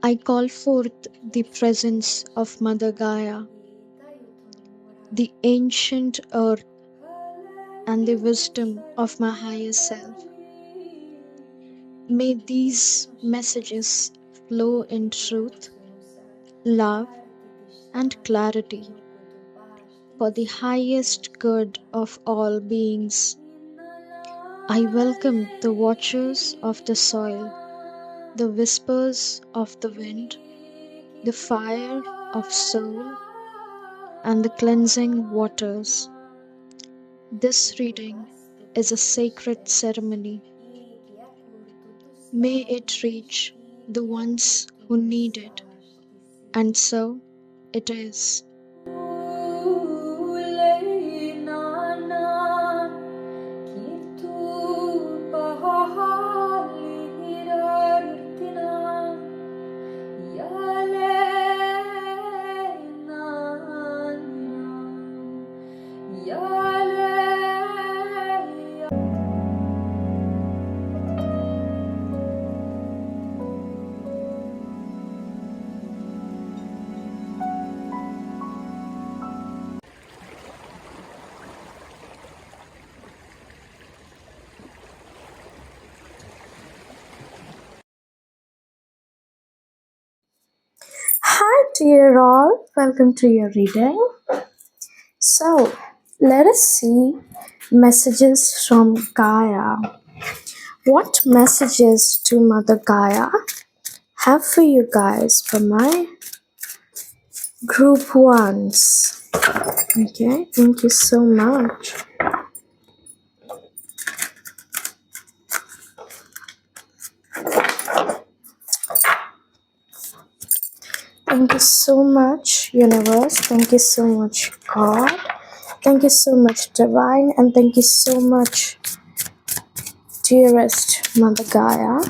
I call forth the presence of Mother Gaia, the ancient earth, and the wisdom of my higher self. May these messages flow in truth, love, and clarity for the highest good of all beings. I welcome the watchers of the soil, the whispers of the wind, the fire of soul, and the cleansing waters. This reading is a sacred ceremony. May it reach the ones who need it, and so it is. Hi dear all, welcome to your reading. So let us see messages from Gaia. What messages do Mother Gaia have for you guys for my group ones? Okay, thank you so much. Thank you so much, universe. Thank you so much, God. Thank you so much, divine, and thank you so much, dearest Mother Gaia.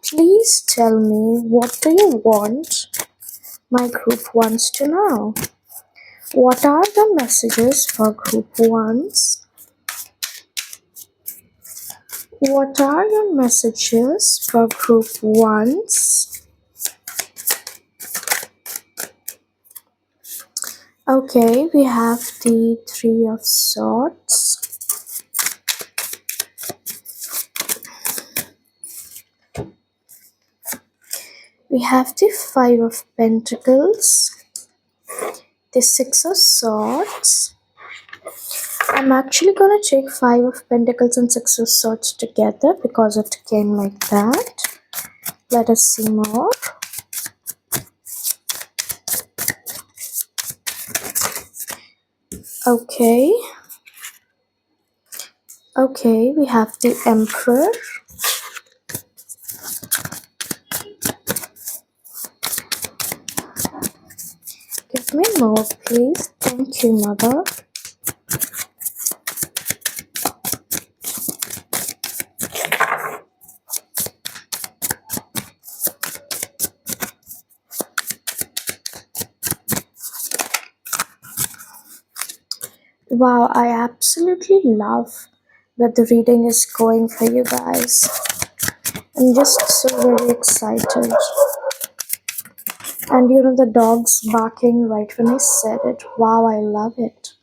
Please tell me, what do you want my group ones to know? What are the messages for group ones? What are your messages for group ones? Okay, we have the Three of Swords. We have the Five of Pentacles, the Six of Swords. I'm actually gonna take Five of Pentacles and Six of Swords together because it came like that. Let us see more. Okay. Okay, we have the Emperor. Give me more, please. Thank you, Mother. Wow, I absolutely love where the reading is going for you guys. I'm just so very excited. And you know, the dog's barking right when I said it. Wow, I love it.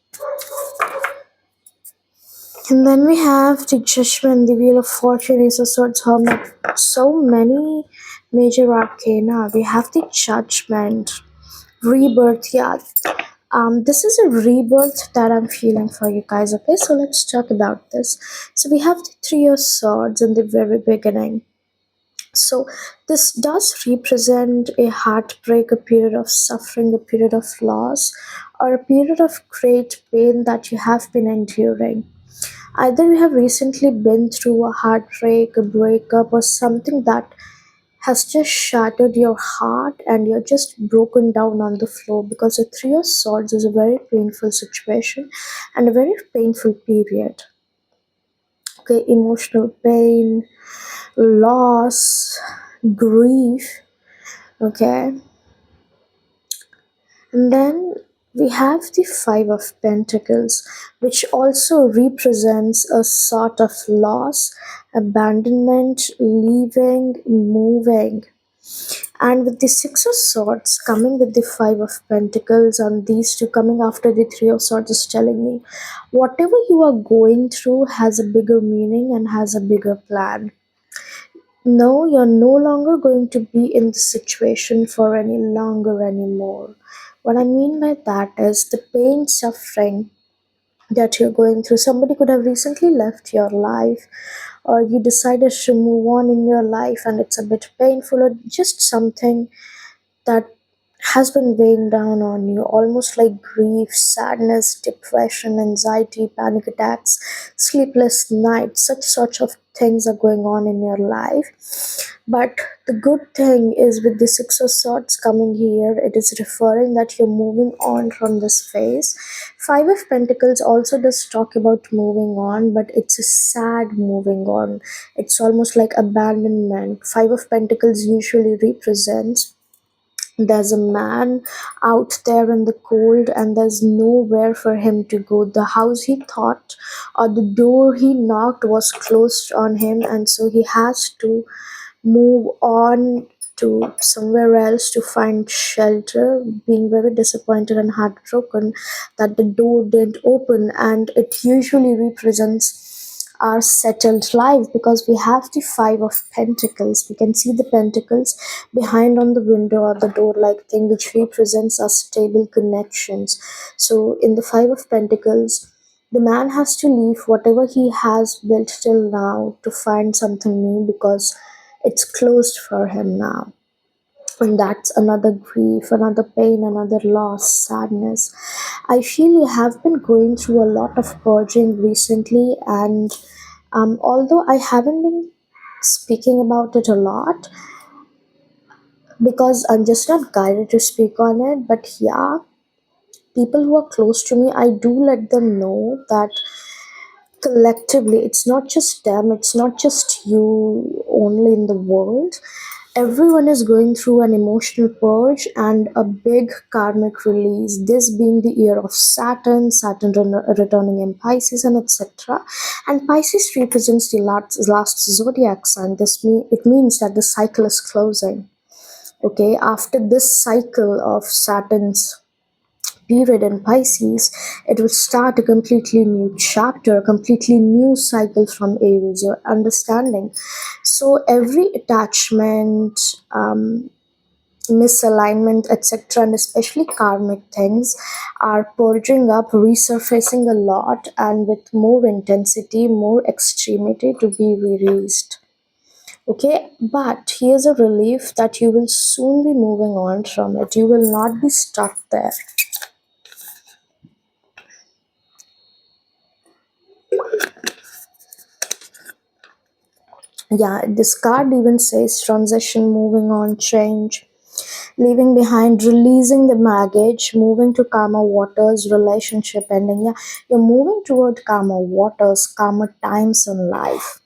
And then we have the Judgment, the Wheel of Fortune, Ace of Swords, Hermit. So many major arcana. We have the Judgment, Rebirth. Yeah, this is a rebirth that I'm feeling for you guys. Okay, so let's talk about this. So we have the Three of Swords in the very beginning. So this does represent a heartbreak, a period of suffering, a period of loss, or a period of great pain that you have been enduring. Either you have recently been through a heartbreak, a breakup, or something that has just shattered your heart and you're just broken down on the floor, because the Three of Swords is a very painful situation and a very painful period. Okay, emotional pain, loss, grief. Okay, and then we have the Five of Pentacles, which also represents a sort of loss, abandonment, leaving, moving. And with the Six of Swords coming with the Five of Pentacles, and these two coming after the Three of Swords, is telling me whatever you are going through has a bigger meaning and has a bigger plan. No, you're no longer going to be in the situation for any longer anymore. What I mean by that is the pain, suffering that you're going through. Somebody could have recently left your life, or you decided to move on in your life and it's a bit painful, or just something that has been weighing down on you, almost like grief, sadness, depression, anxiety, panic attacks, sleepless nights, such sorts of things are going on in your life. But the good thing is, with the Six of Swords coming here, it is referring that you're moving on from this phase. Five of Pentacles also does talk about moving on, but it's a sad moving on. It's almost like abandonment. Five of Pentacles usually represents there's a man out there in the cold and there's nowhere for him to go. The house he thought, or the door he knocked, was closed on him, and so he has to move on to somewhere else to find shelter, being very disappointed and heartbroken that the door didn't open. And it usually represents our settled life, because we have the Five of Pentacles. We can see the pentacles behind on the window or the door like thing, which represents our stable connections. So in the Five of Pentacles, the man has to leave whatever he has built till now to find something new, because it's closed for him now. And that's another grief, another pain, another loss, sadness. I feel you have been going through a lot of purging recently, and although I haven't been speaking about it a lot because I'm just not guided to speak on it, but yeah, people who are close to me, I do let them know that collectively, it's not just them, it's not just you only in the world. Everyone is going through an emotional purge and a big karmic release. This being the year of Saturn, returning in Pisces, and etc. And Pisces represents the last zodiac sign. It means that the cycle is closing. Okay, after this cycle of Saturn's period in Pisces, it will start a completely new chapter, a completely new cycle from Aries, your understanding. So every attachment, misalignment, etc., and especially karmic things are purging up, resurfacing a lot, and with more intensity, more extremity to be released. Okay, but here's a relief that you will soon be moving on from it. You will not be stuck there. Yeah, this card even says transition, moving on, change, leaving behind, releasing the baggage, moving to calmer waters, relationship ending. Yeah, you're moving toward calmer waters, calmer times in life.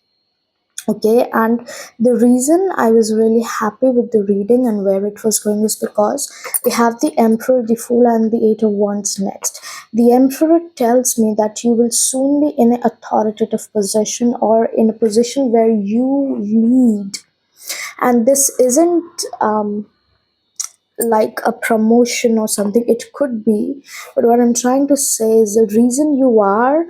Okay, and the reason I was really happy with the reading and where it was going is because we have the Emperor, the Fool, and the Eight of Wands next. The Emperor tells me that you will soon be in an authoritative position, or in a position where you lead. And this isn't like a promotion or something, it could be, but what I'm trying to say is the reason you are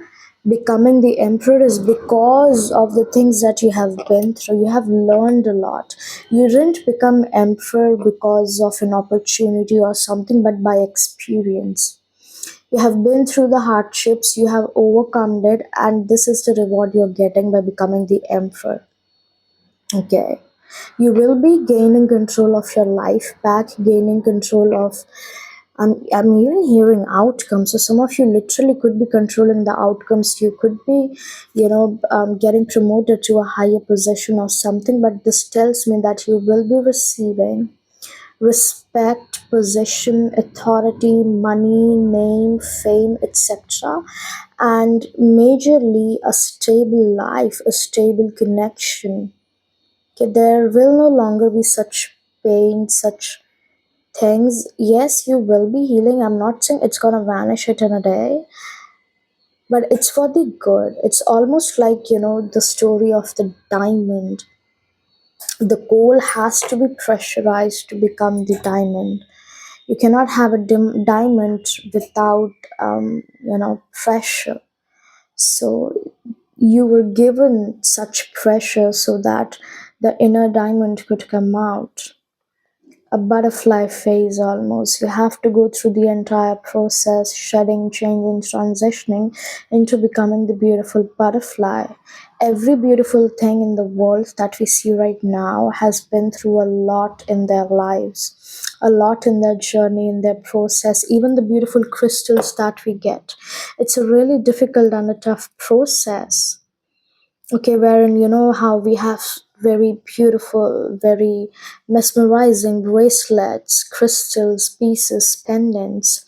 becoming the emperor is because of the things that you have been through. You have learned a lot. You didn't become emperor because of an opportunity or something, but by experience. You have been through the hardships, you have overcome it, and this is the reward you're getting by becoming the emperor. Okay, you will be gaining control of your life back, gaining control of, I'm even hearing outcomes. So some of you literally could be controlling the outcomes. You could be, getting promoted to a higher position or something, but this tells me that you will be receiving respect, position, authority, money, name, fame, etc. And majorly a stable life, a stable connection. Okay, there will no longer be such pain, such things. Yes, you will be healing. I'm not saying it's gonna vanish it in a day, but it's for the good. It's almost like, the story of the diamond. The coal has to be pressurized to become the diamond. You cannot have a diamond without pressure. So you were given such pressure so that the inner diamond could come out. A butterfly phase almost. You have to go through the entire process, shedding, changing, transitioning into becoming the beautiful butterfly. Every beautiful thing in the world that we see right now has been through a lot in their lives, a lot in their journey, in their process. Even the beautiful crystals that we get, it's a really difficult and a tough process. Okay, wherein you know how we have very beautiful, very mesmerizing bracelets, crystals, pieces, pendants,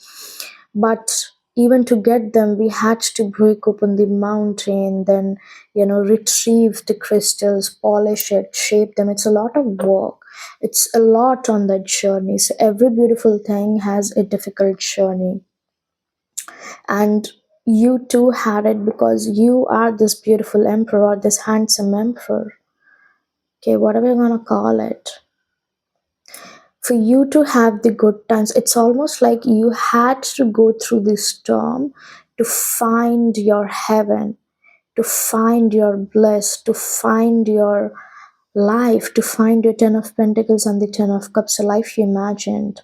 but even to get them, we had to break open the mountain, then retrieve the crystals, polish it, shape them. It's a lot of work. It's a lot on that journey. So every beautiful thing has a difficult journey, and you too had it because you are this beautiful emperor, this handsome emperor. Okay, whatever you're gonna call it. For you to have the good times, it's almost like you had to go through the storm to find your heaven, to find your bliss, to find your life, to find your Ten of Pentacles and the Ten of Cups, a life you imagined.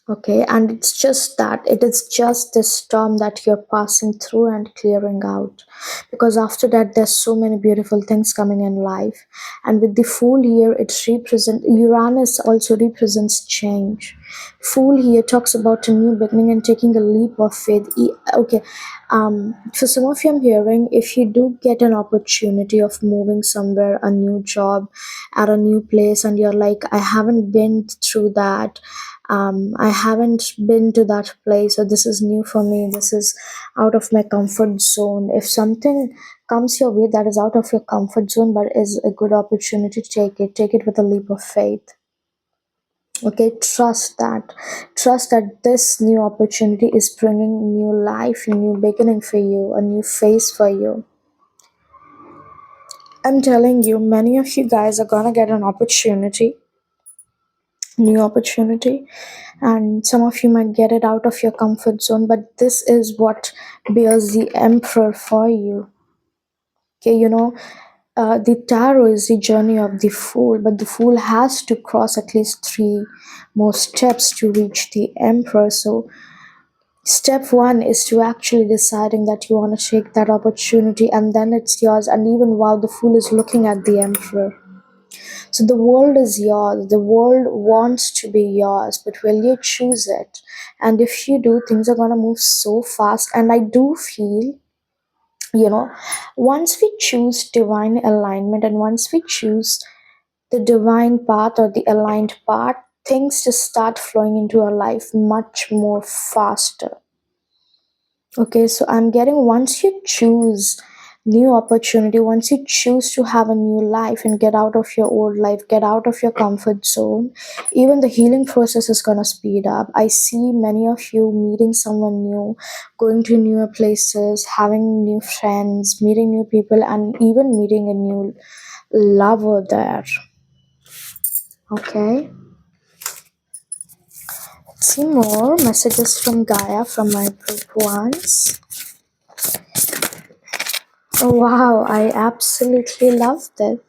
Okay, and it's just that it is just this storm that you're passing through and clearing out, because after that there's so many beautiful things coming in life. And with the Fool here, it represents Uranus, also represents change. Fool here talks about a new beginning and taking a leap of faith. Okay, for some of you I'm hearing, if you do get an opportunity of moving somewhere, a new job at a new place, and you're like, I haven't been through that, I haven't been to that place, so this is new for me, this is out of my comfort zone. If something comes your way that is out of your comfort zone but is a good opportunity, take it with a leap of faith. Okay, trust that this new opportunity is bringing new life, a new beginning for you, a new phase for you. I'm telling you, many of you guys are gonna get an opportunity, new opportunity, and some of you might get it out of your comfort zone, but this is what bears the emperor for you. Okay, the tarot is the journey of the Fool, but the Fool has to cross at least three more steps to reach the emperor. So step one is to actually deciding that you want to take that opportunity, and then it's yours. And even while the Fool is looking at the emperor, so the world is yours. The world wants to be yours, but will you choose it? And if you do, things are gonna move so fast. And I do feel, once we choose divine alignment and once we choose the divine path or the aligned path, things just start flowing into our life much more faster. Okay, so I'm getting, once you choose new opportunity, once you choose to have a new life and get out of your old life, get out of your comfort zone, even the healing process is gonna speed up. I see many of you meeting someone new, going to newer places, having new friends, meeting new people, and even meeting a new lover there. Okay. Let's see more messages from Gaia from my group ones. Oh wow, I absolutely love this.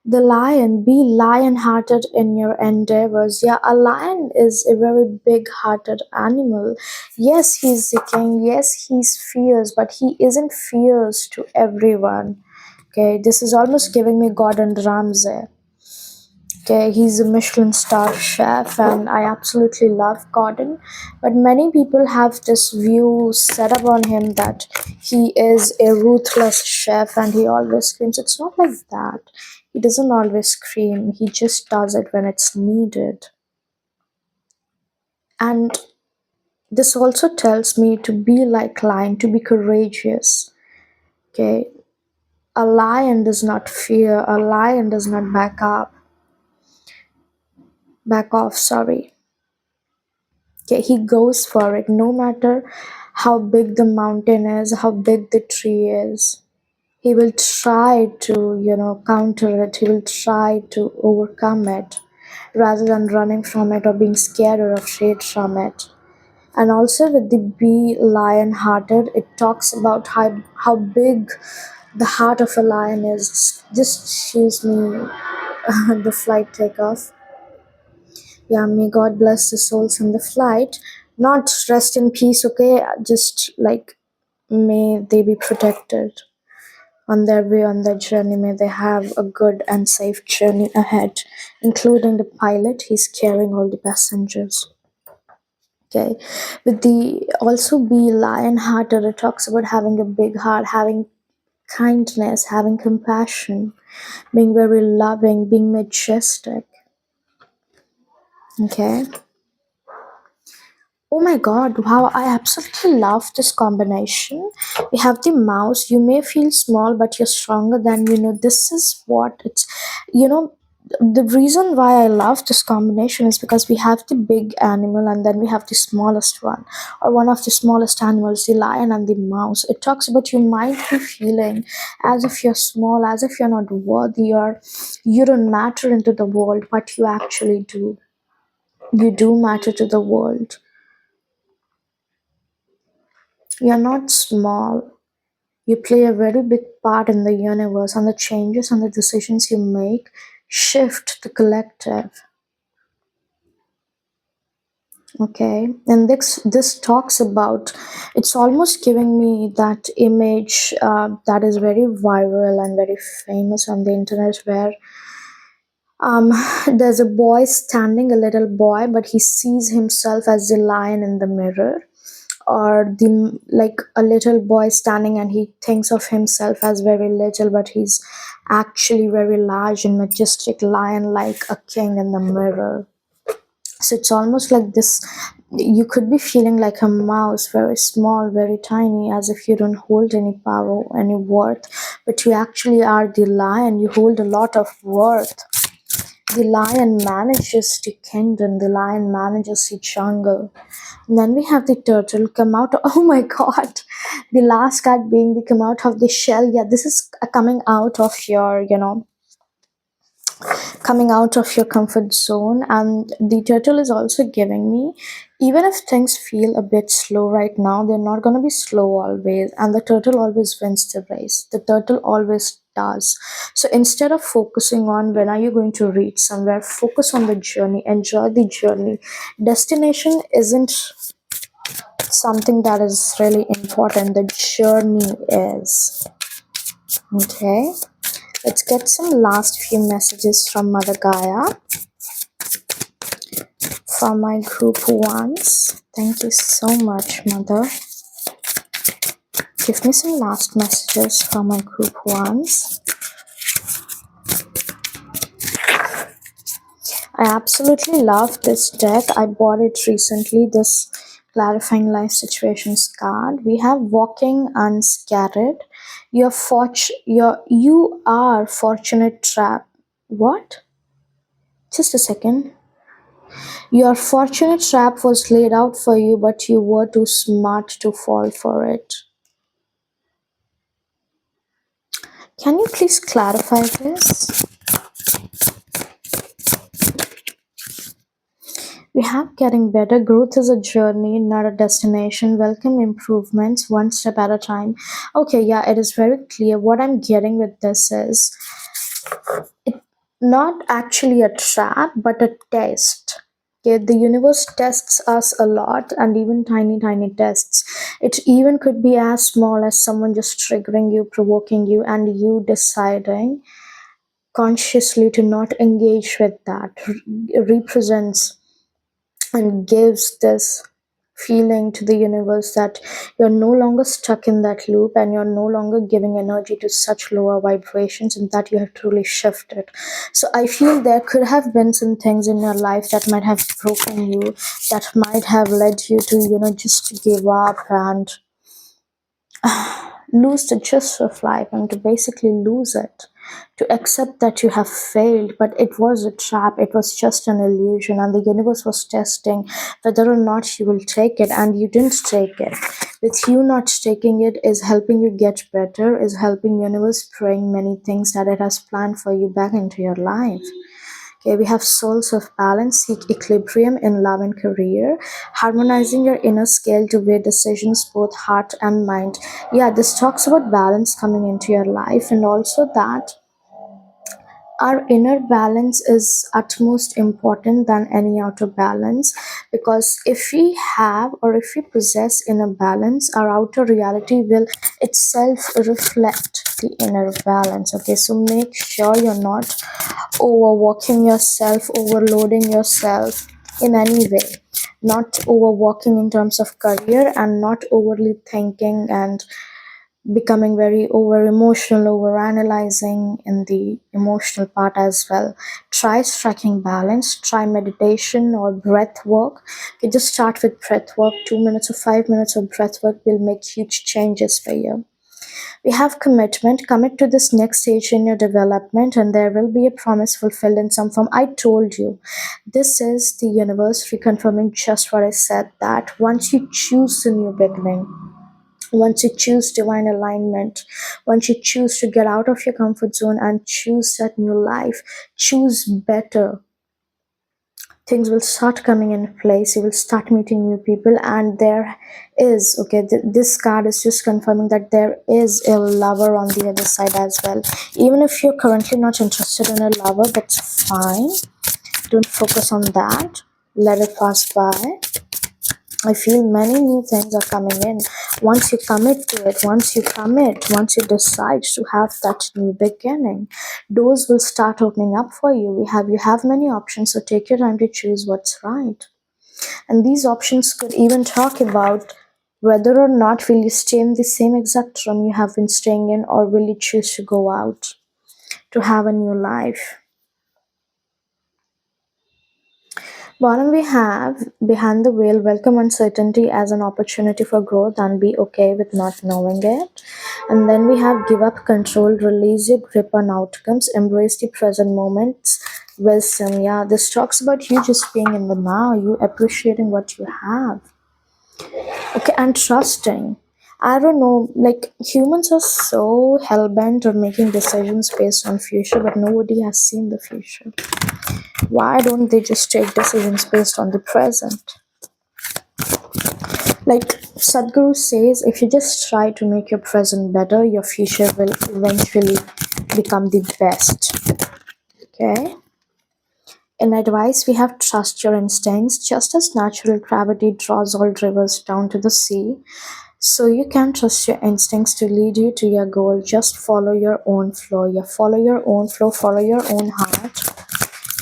The lion, be lion hearted in your endeavors. Yeah, a lion is a very big hearted animal. Yes, he's the king. Yes, he's fierce, but he isn't fierce to everyone. Okay, this is almost giving me Gordon Ramsay. Okay, he's a Michelin star chef, and I absolutely love Gordon. But many people have this view set up on him that he is a ruthless chef and he always screams. It's not like that. He doesn't always scream, he just does it when it's needed. And this also tells me to be like lion, to be courageous. Okay, a lion does not fear, a lion does not back off, sorry. Okay, he goes for it no matter how big the mountain is, how big the tree is. He will try to, counter it. He will try to overcome it rather than running from it or being scared or afraid from it. And also with the Be Lion Hearted, it talks about how big the heart of a lion is. Just excuse me, the flight takeoff. Yeah, may God bless the souls in the flight. Not rest in peace, okay? Just like may they be protected on their way, on their journey. May they have a good and safe journey ahead, including the pilot. He's carrying all the passengers. Okay, with the also Be Lion Hearted, it talks about having a big heart, having kindness, having compassion, being very loving, being majestic. Okay. Oh my god, wow, I absolutely love this combination. We have the mouse. You may feel small, but you're stronger than you know. This is what it's, you know, the reason why I love this combination is because we have the big animal and then we have the smallest one, or one of the smallest animals, the lion and the mouse. It talks about you might be feeling as if you're small, as if you're not worthy, or you don't matter into the world, but you actually do. You do matter to the world. You're not small. You play a very big part in the universe, and the changes and the decisions you make shift the collective. Okay, and this talks about, it's almost giving me that image that is very viral and very famous on the internet, where um there's a boy standing, a little boy, but he sees himself as the lion in the mirror, or the like a little boy standing and he thinks of himself as very little, but he's actually very large and majestic lion, like a king in the mirror. So it's almost like this, you could be feeling like a mouse, very small, very tiny, as if you don't hold any power, any worth, but you actually are the lion. You hold a lot of worth. The lion manages the kingdom, the lion manages the jungle. And then we have the turtle come out. Oh my god. The last card being the come out of the shell. Yeah, this is coming out of your, coming out of your comfort zone. And the turtle is also giving me, even if things feel a bit slow right now, they're not going to be slow always, and the turtle always wins the race. The turtle always does. So instead of focusing on when are you going to reach somewhere, focus on the journey, enjoy the journey. Destination isn't something that is really important, the journey is. Okay, let's get some last few messages from Mother Gaia from my group ones. Thank you so much, Mother. Give me some last messages from my group ones. I absolutely love this deck. I bought it recently, this Clarifying Life Situations card. We have Walking Unscattered. You are fortunate trap. What? Just a second. Your fortunate trap was laid out for you, but you were too smart to fall for it. Can you please clarify this? We have getting better. Growth is a journey, not a destination. Welcome improvements one step at a time. Okay, yeah, it is very clear. What I'm getting with this is not actually a trap, but a test. Okay, the universe tests us a lot, and even tiny, tiny tests. It even could be as small as someone just triggering you, provoking you, and you deciding consciously to not engage with that. Represents and gives this feeling to the universe that you're no longer stuck in that loop, and you're no longer giving energy to such lower vibrations, and that you have truly shifted. So I feel there could have been some things in your life that might have broken you, that might have led you to, just give up and lose the gist of life, and to basically lose it, to accept that you have failed. But it was a trap, it was just an illusion, and the universe was testing whether or not you will take it, and you didn't take it. with you not taking it is helping you get better, is helping universe bring many things that it has planned for you back into your life. Okay, we have souls of balance, seek equilibrium in love and career, harmonizing your inner scale to weigh decisions, both heart and mind. Yeah, this talks about balance coming into your life, and also that our inner balance is utmost important than any outer balance, because if we have or if we possess inner balance, our outer reality will itself reflect the inner balance. Okay, so make sure you're not overworking yourself, overloading yourself in any way, not overworking in terms of career, and not overly thinking and becoming very over emotional, over analyzing in the emotional part as well. Try striking balance, try meditation or breath work. You just start with breath work. 2 minutes or 5 minutes of breath work will make huge changes for you. We have commitment. Commit to this next stage in your development, and there will be a promise fulfilled in some form. I told you, this is the universe reconfirming just what I said, that once you choose a new beginning, once you choose divine alignment, once you choose to get out of your comfort zone and choose that new life, choose better, things will start coming in place. You will start meeting new people, and there is, okay, this card is just confirming that there is a lover on the other side as well. Even if you're currently not interested in a lover, that's fine. Don't focus on that, let it pass by. I feel many new things are coming in. Once you commit to it, once you decide to have that new beginning, doors will start opening up for you. You have many options, so take your time to choose what's right. And these options could even talk about whether or not will you stay in the same exact room you have been staying in, or will you choose to go out to have a new life. Bottom we have behind the veil, welcome uncertainty as an opportunity for growth and be okay with not knowing it. And then we have give up control, release your grip on outcomes, embrace the present moments, wisdom. Yeah, this talks about you just being in the now, you appreciating what you have. Okay, and trusting. I don't know, like humans are so hell bent on making decisions based on future, but nobody has seen the future. Why don't they just take decisions based on the present? Like Sadhguru says, if you just try to make your present better, your future will eventually become the best. Okay? In advice, we have trust your instincts, just as natural gravity draws all rivers down to the sea. So you can trust your instincts to lead you to your goal. Just follow your own flow. Yeah, follow your own flow, follow your own heart.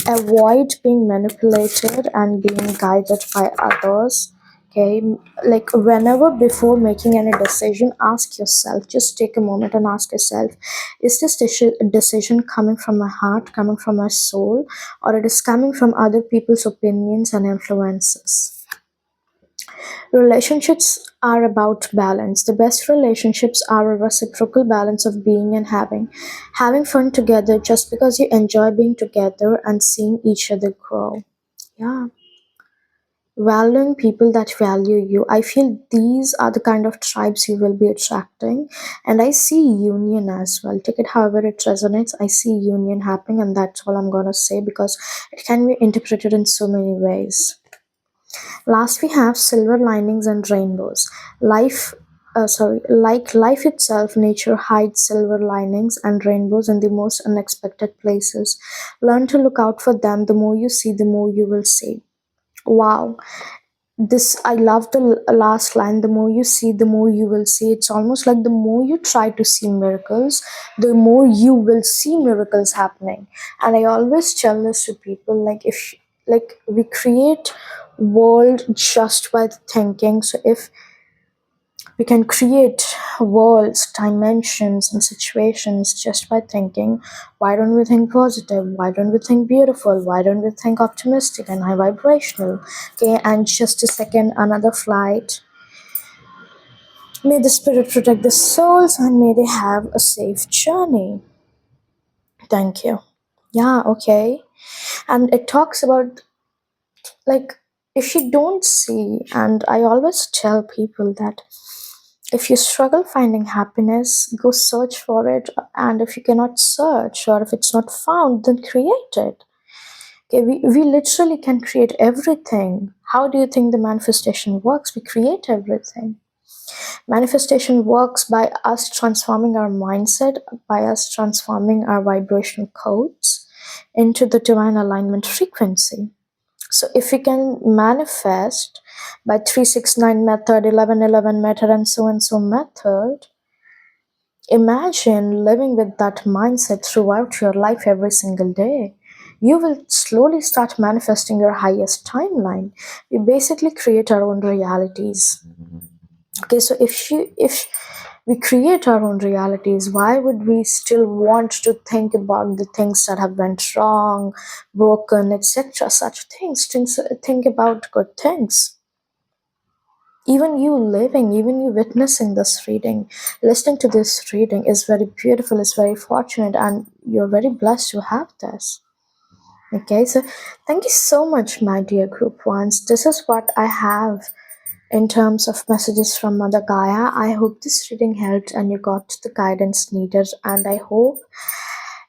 Avoid being manipulated and being guided by others. Okay, like whenever before making any decision, ask yourself, just take a moment and ask yourself, is this decision coming from my heart, coming from my soul, or it is coming from other people's opinions and influences? Relationships are about balance. The best relationships are a reciprocal balance of being and having. Having fun together just because you enjoy being together and seeing each other grow. Yeah. Valuing people that value you. I feel these are the kind of tribes you will be attracting. And I see union as well. Take it however it resonates. I see union happening, and that's all I'm going to say, because it can be interpreted in so many ways. Last, we have silver linings and rainbows. Like life itself, nature hides silver linings and rainbows in the most unexpected places. Learn to look out for them. The more you see, the more you will see. Wow, this I love the last line. The more you see, the more you will see. It's almost like the more you try to see miracles, the more you will see miracles happening. And I always tell this to people, like if like we create world just by thinking. So if we can create worlds, dimensions, and situations just by thinking, why don't we think positive? Why don't we think beautiful? Why don't we think optimistic and high vibrational? Okay, and just a second, another flight. May the spirit protect the souls and may they have a safe journey. Thank you. Yeah, okay. And it talks about, like, if you don't see, and I always tell people that If you struggle finding happiness, go search for it. And if you cannot search or if it's not found, then create it. Okay, we literally can create everything. How do you think the manifestation works? We create everything. Manifestation works by us transforming our mindset, by us transforming our vibrational codes into the divine alignment frequency. So if we can manifest by 369 method, 1111 method, and so method, imagine living with that mindset throughout your life every single day. You will slowly start manifesting your highest timeline. We basically create our own realities. Okay, so if we create our own realities, why would we still want to think about the things that have went wrong, broken, etc.? Such things, think about good things. Even you living, even you witnessing this reading, listening to this reading is very beautiful, is very fortunate, and you're very blessed to have this. Okay, so thank you so much, my dear group ones. This is what I have in terms of messages from Mother Gaia. I hope this reading helped and you got the guidance needed, and I hope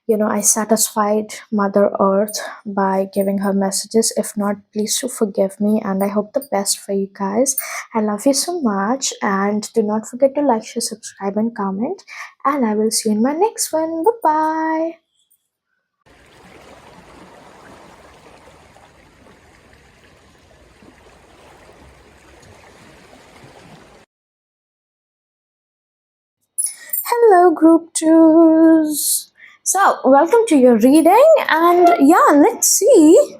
I satisfied Mother Earth by giving her messages. If not, please do forgive me, and I hope the best for you guys. I love you so much, and do not forget to like, share, subscribe, and comment. And I will see you in my next one. Bye bye. Hello, group twos. So, welcome to your reading, and yeah, let's see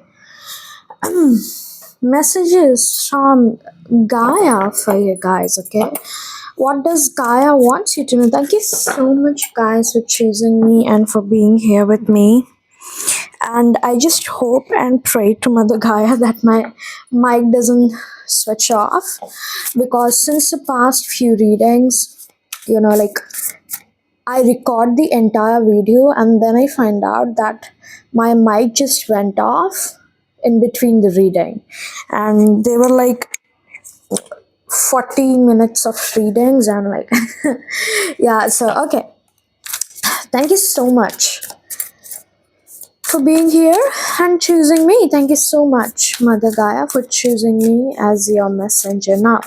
messages from Gaia for you guys. Okay, what does Gaia want you to know? Thank you so much, guys, for choosing me and for being here with me. And I just hope and pray to Mother Gaia that my mic doesn't switch off, because since the past few readings, like I record the entire video and then I find out that my mic just went off in between the reading. And they were like 40 minutes of readings and like, yeah, so okay. Thank you so much for being here and choosing me. Thank you so much, Mother Gaia, for choosing me as your messenger. Now,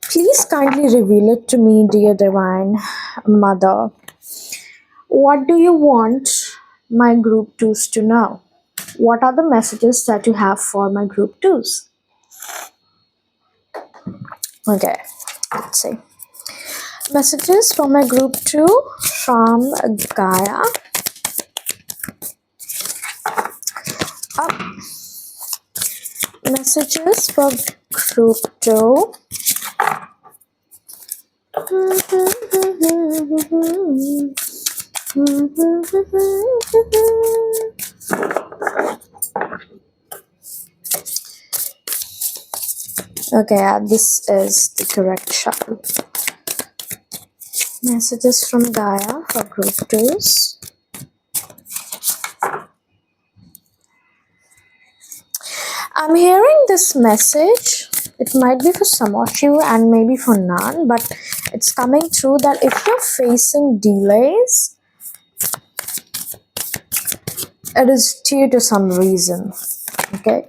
please kindly reveal it to me, dear Divine Mother. What do you want my group twos to know? What are the messages that you have for my group twos? Okay, let's see. Messages for my group two from Gaia. Up. Messages for group two. Okay, this is the correct shuffle. Messages from Gaia for group twos. I'm hearing this message. It might be for some of you and maybe for none, but it's coming through that if you're facing delays, it is due to some reason. Okay.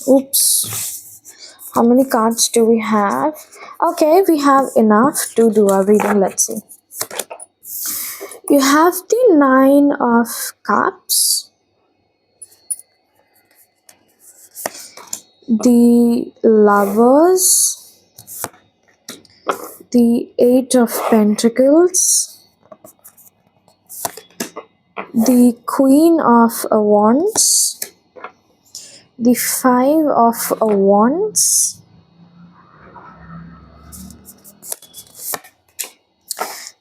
Oops. How many cards do we have? Okay, we have enough to do our reading. Let's see. You have the Nine of Cups, the Lovers, the Eight of Pentacles, the Queen of Wands, the Five of Wands,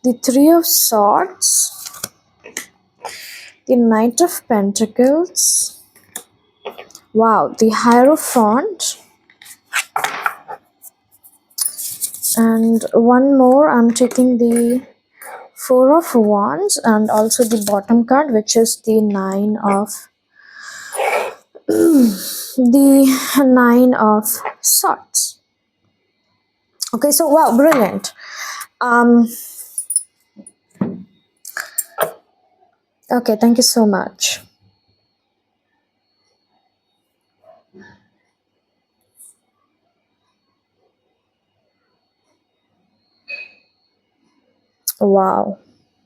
the Three of Swords, the Knight of Pentacles, wow, the Hierophant, and one more. I'm taking the Four of Wands and also the bottom card, which is the Nine of the Nine of Swords. Okay, so wow, brilliant. Um, okay, thank you so much. Wow,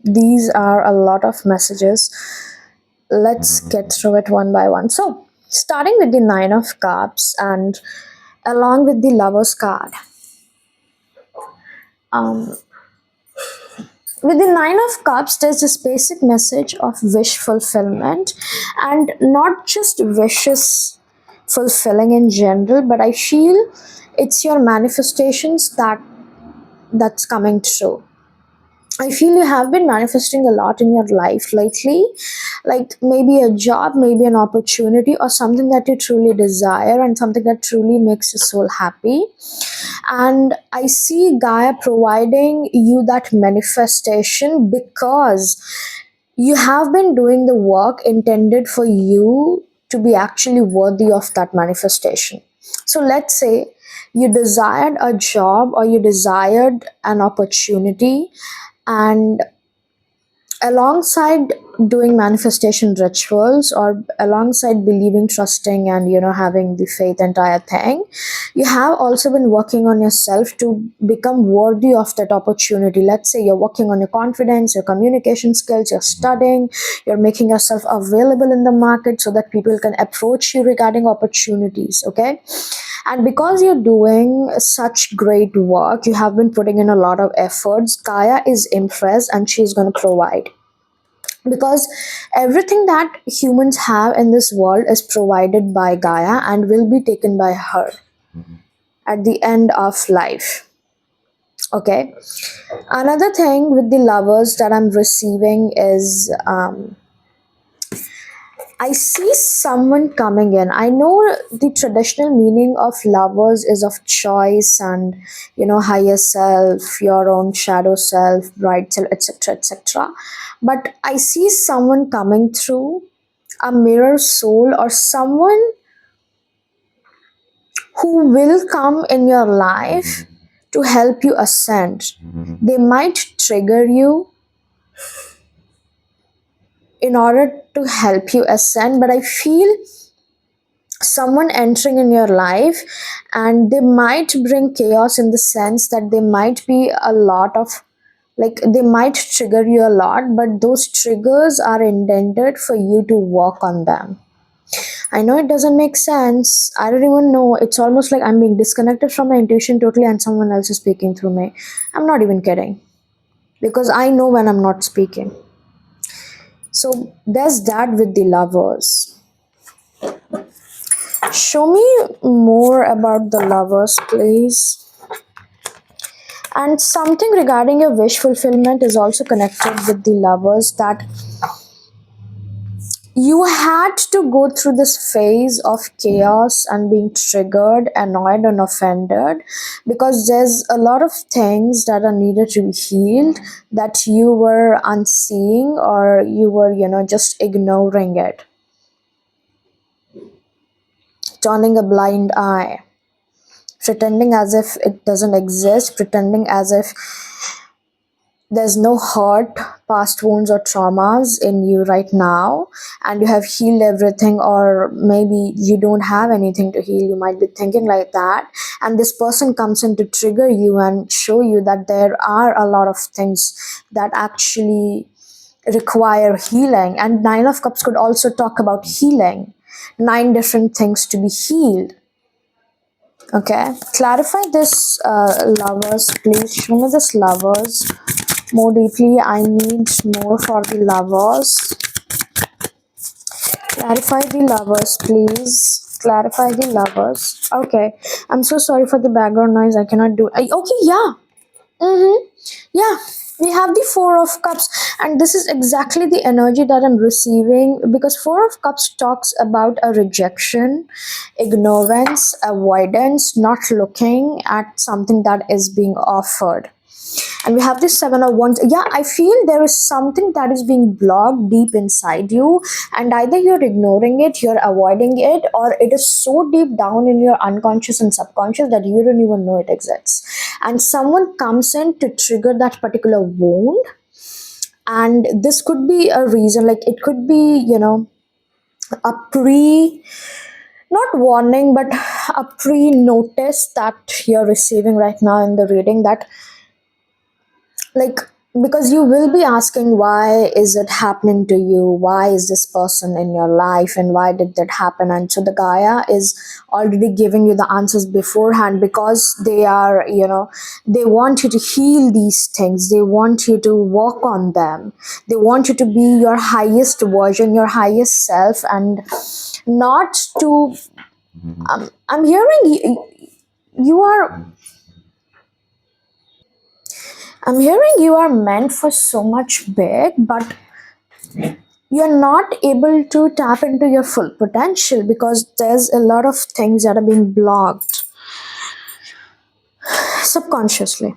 these are a lot of messages. Let's get through it one by one. So, starting with the Nine of Cups and along with the Lover's card. Um, with the Nine of Cups, there's this basic message of wish fulfillment, and not just wishes fulfilling in general, but I feel it's your manifestations that's coming true. I feel you have been manifesting a lot in your life lately, like maybe a job, maybe an opportunity, or something that you truly desire and something that truly makes your soul happy. And I see Gaia providing you that manifestation because you have been doing the work intended for you to be actually worthy of that manifestation. So let's say you desired a job or you desired an opportunity, and alongside doing manifestation rituals or alongside believing, trusting, and having the faith entire thing, you have also been working on yourself to become worthy of that opportunity. Let's say you're working on your confidence, your communication skills, you're studying, you're making yourself available in the market so that people can approach you regarding opportunities. Okay, and because you're doing such great work, you have been putting in a lot of efforts, Gaia is impressed and she's going to provide. Because everything that humans have in this world is provided by Gaia and will be taken by her at the end of life. Okay. Another thing with the Lovers that I'm receiving is I see someone coming in. I know the traditional meaning of Lovers is of choice and higher self, your own shadow self, bright self, etc., etc. But I see someone coming through, a mirror soul, or someone who will come in your life to help you ascend. They might trigger you in order to help you ascend, but I feel someone entering in your life, and they might bring chaos in the sense that they might be a lot of, like, they might trigger you a lot, but those triggers are intended for you to work on them. I know it doesn't make sense. I don't even know. It's almost like I'm being disconnected from my intuition totally and someone else is speaking through me. I'm not even kidding. Because I know when I'm not speaking. So there's that with the Lovers. Show me more about the Lovers, please. And something regarding your wish fulfillment is also connected with the Lovers, that you had to go through this phase of chaos and being triggered, annoyed, and offended because there's a lot of things that are needed to be healed that you were unseeing, or you were, just ignoring it, turning a blind eye, pretending as if it doesn't exist, pretending as if there's no hurt, past wounds, or traumas in you right now, and you have healed everything, or maybe you don't have anything to heal. You might be thinking like that, and this person comes in to trigger you and show you that there are a lot of things that actually require healing. And Nine of Cups could also talk about healing, 9 different things to be healed. Okay, clarify this, Lovers, please. Show me this Lovers more deeply. I need more for the Lovers. Clarify the Lovers, please. Clarify the Lovers. Okay, I'm so sorry for the background noise. I cannot do. Okay, yeah. Yeah, we have the Four of Cups, and this is exactly the energy that I'm receiving, because Four of Cups talks about a rejection, ignorance, avoidance, not looking at something that is being offered. And we have this Seven of Wands. Yeah, I feel there is something that is being blocked deep inside you, and either you're ignoring it, you're avoiding it, or it is so deep down in your unconscious and subconscious that you don't even know it exists. And someone comes in to trigger that particular wound, and this could be a reason, like it could be, a pre, not warning, but a pre notice that you're receiving right now in the reading, that, like, because you will be asking, why is it happening to you, why is this person in your life, and why did that happen? And so the Gaia is already giving you the answers beforehand, because they are, they want you to heal these things, they want you to work on them, they want you to be your highest version, your highest self, and not to, I'm hearing you are, I'm hearing you are meant for so much big, but you're not able to tap into your full potential because there's a lot of things that are being blocked subconsciously.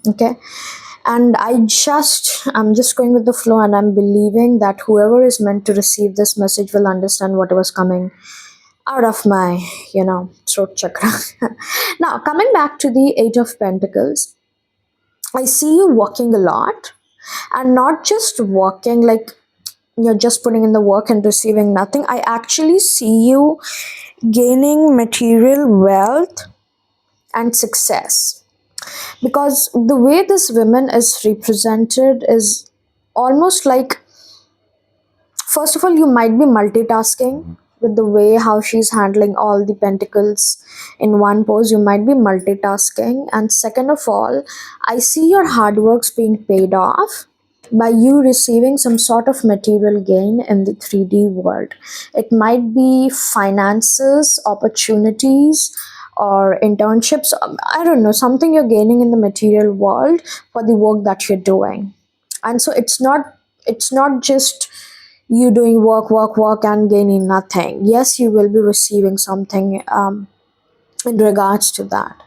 Okay. And I'm just going with the flow, and I'm believing that whoever is meant to receive this message will understand what was coming out of my, throat chakra. Now, coming back to the Eight of Pentacles, I see you walking a lot, and not just walking like you're just putting in the work and receiving nothing. I actually see you gaining material wealth and success, because the way this woman is represented is almost like, first of all, you might be multitasking with the way how she's handling all the pentacles in one pose. You might be multitasking, and second of all, I see your hard works being paid off by you receiving some sort of material gain in the 3D world. It might be finances, opportunities, or internships. I don't know, something you're gaining in the material world for the work that you're doing. And so it's not just you doing work and gaining nothing. Yes, you will be receiving something in regards to that.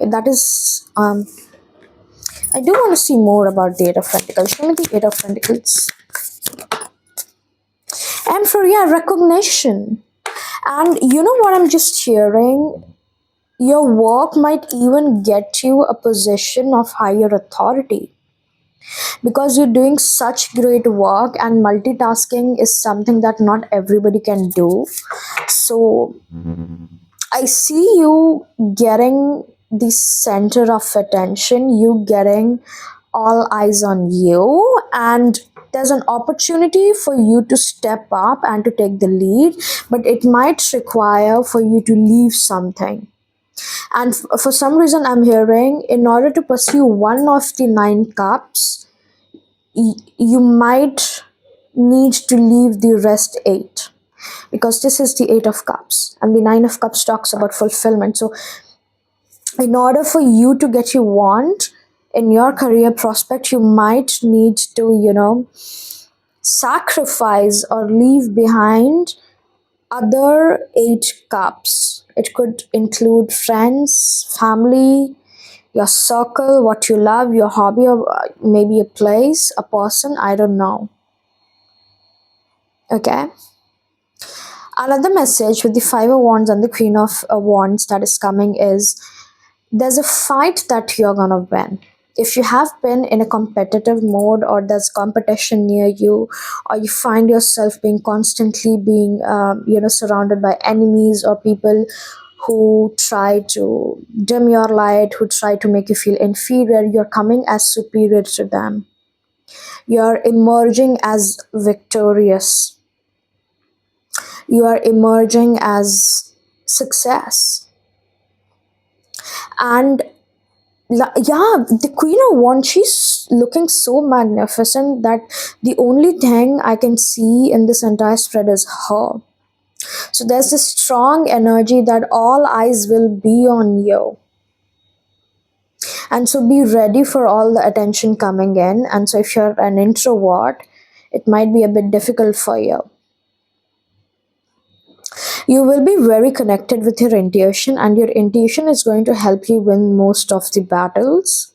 That is, I do want to see more about the Eight of Pentacles. Show me the Eight of Pentacles. And for, yeah, recognition. And you know what I'm just hearing? Your work might even get you a position of higher authority, because you're doing such great work, and multitasking is something that not everybody can do. So I see you getting the center of attention, you getting all eyes on you, and there's an opportunity for you to step up and to take the lead, but it might require for you to leave something. And for some reason, I'm hearing, in order to pursue one of the nine cups, you might need to leave the rest eight, because this is the Eight of Cups, and the Nine of Cups talks about fulfillment. So in order for you to get your want in your career prospect, you might need to, sacrifice or leave behind other eight cups. It could include friends, family, your circle, what you love, your hobby, or maybe a place, a person, I don't know. Okay. Another message with the Five of Wands and the Queen of Wands that is coming is, there's a fight that you're gonna win. If you have been in a competitive mode, or there's competition near you, or you find yourself being constantly being surrounded by enemies or people who try to dim your light, who try to make you feel inferior, you're coming as superior to them. You're emerging as victorious. You are emerging as success. And yeah, the Queen of Wands, she's looking so magnificent that the only thing I can see in this entire spread is her. So there's this strong energy that all eyes will be on you. And so be ready for all the attention coming in. And so if you're an introvert, it might be a bit difficult for you. You will be very connected with your intuition, and your intuition is going to help you win most of the battles.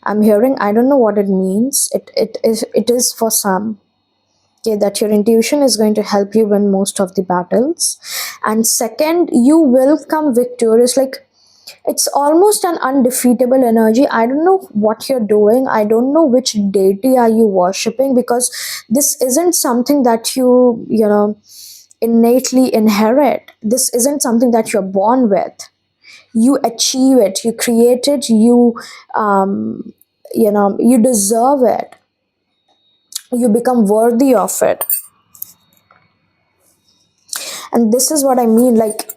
I'm hearing, I don't know what it means. It is for some. Okay, that your intuition is going to help you win most of the battles. And second, you will come victorious. Like, it's almost an undefeatable energy. I don't know what you're doing. I don't know which deity are you worshipping, because this isn't something that you innately inherit. This isn't something that you're born with. You achieve it, you create it, you deserve it, you become worthy of it. And this is what I mean, like,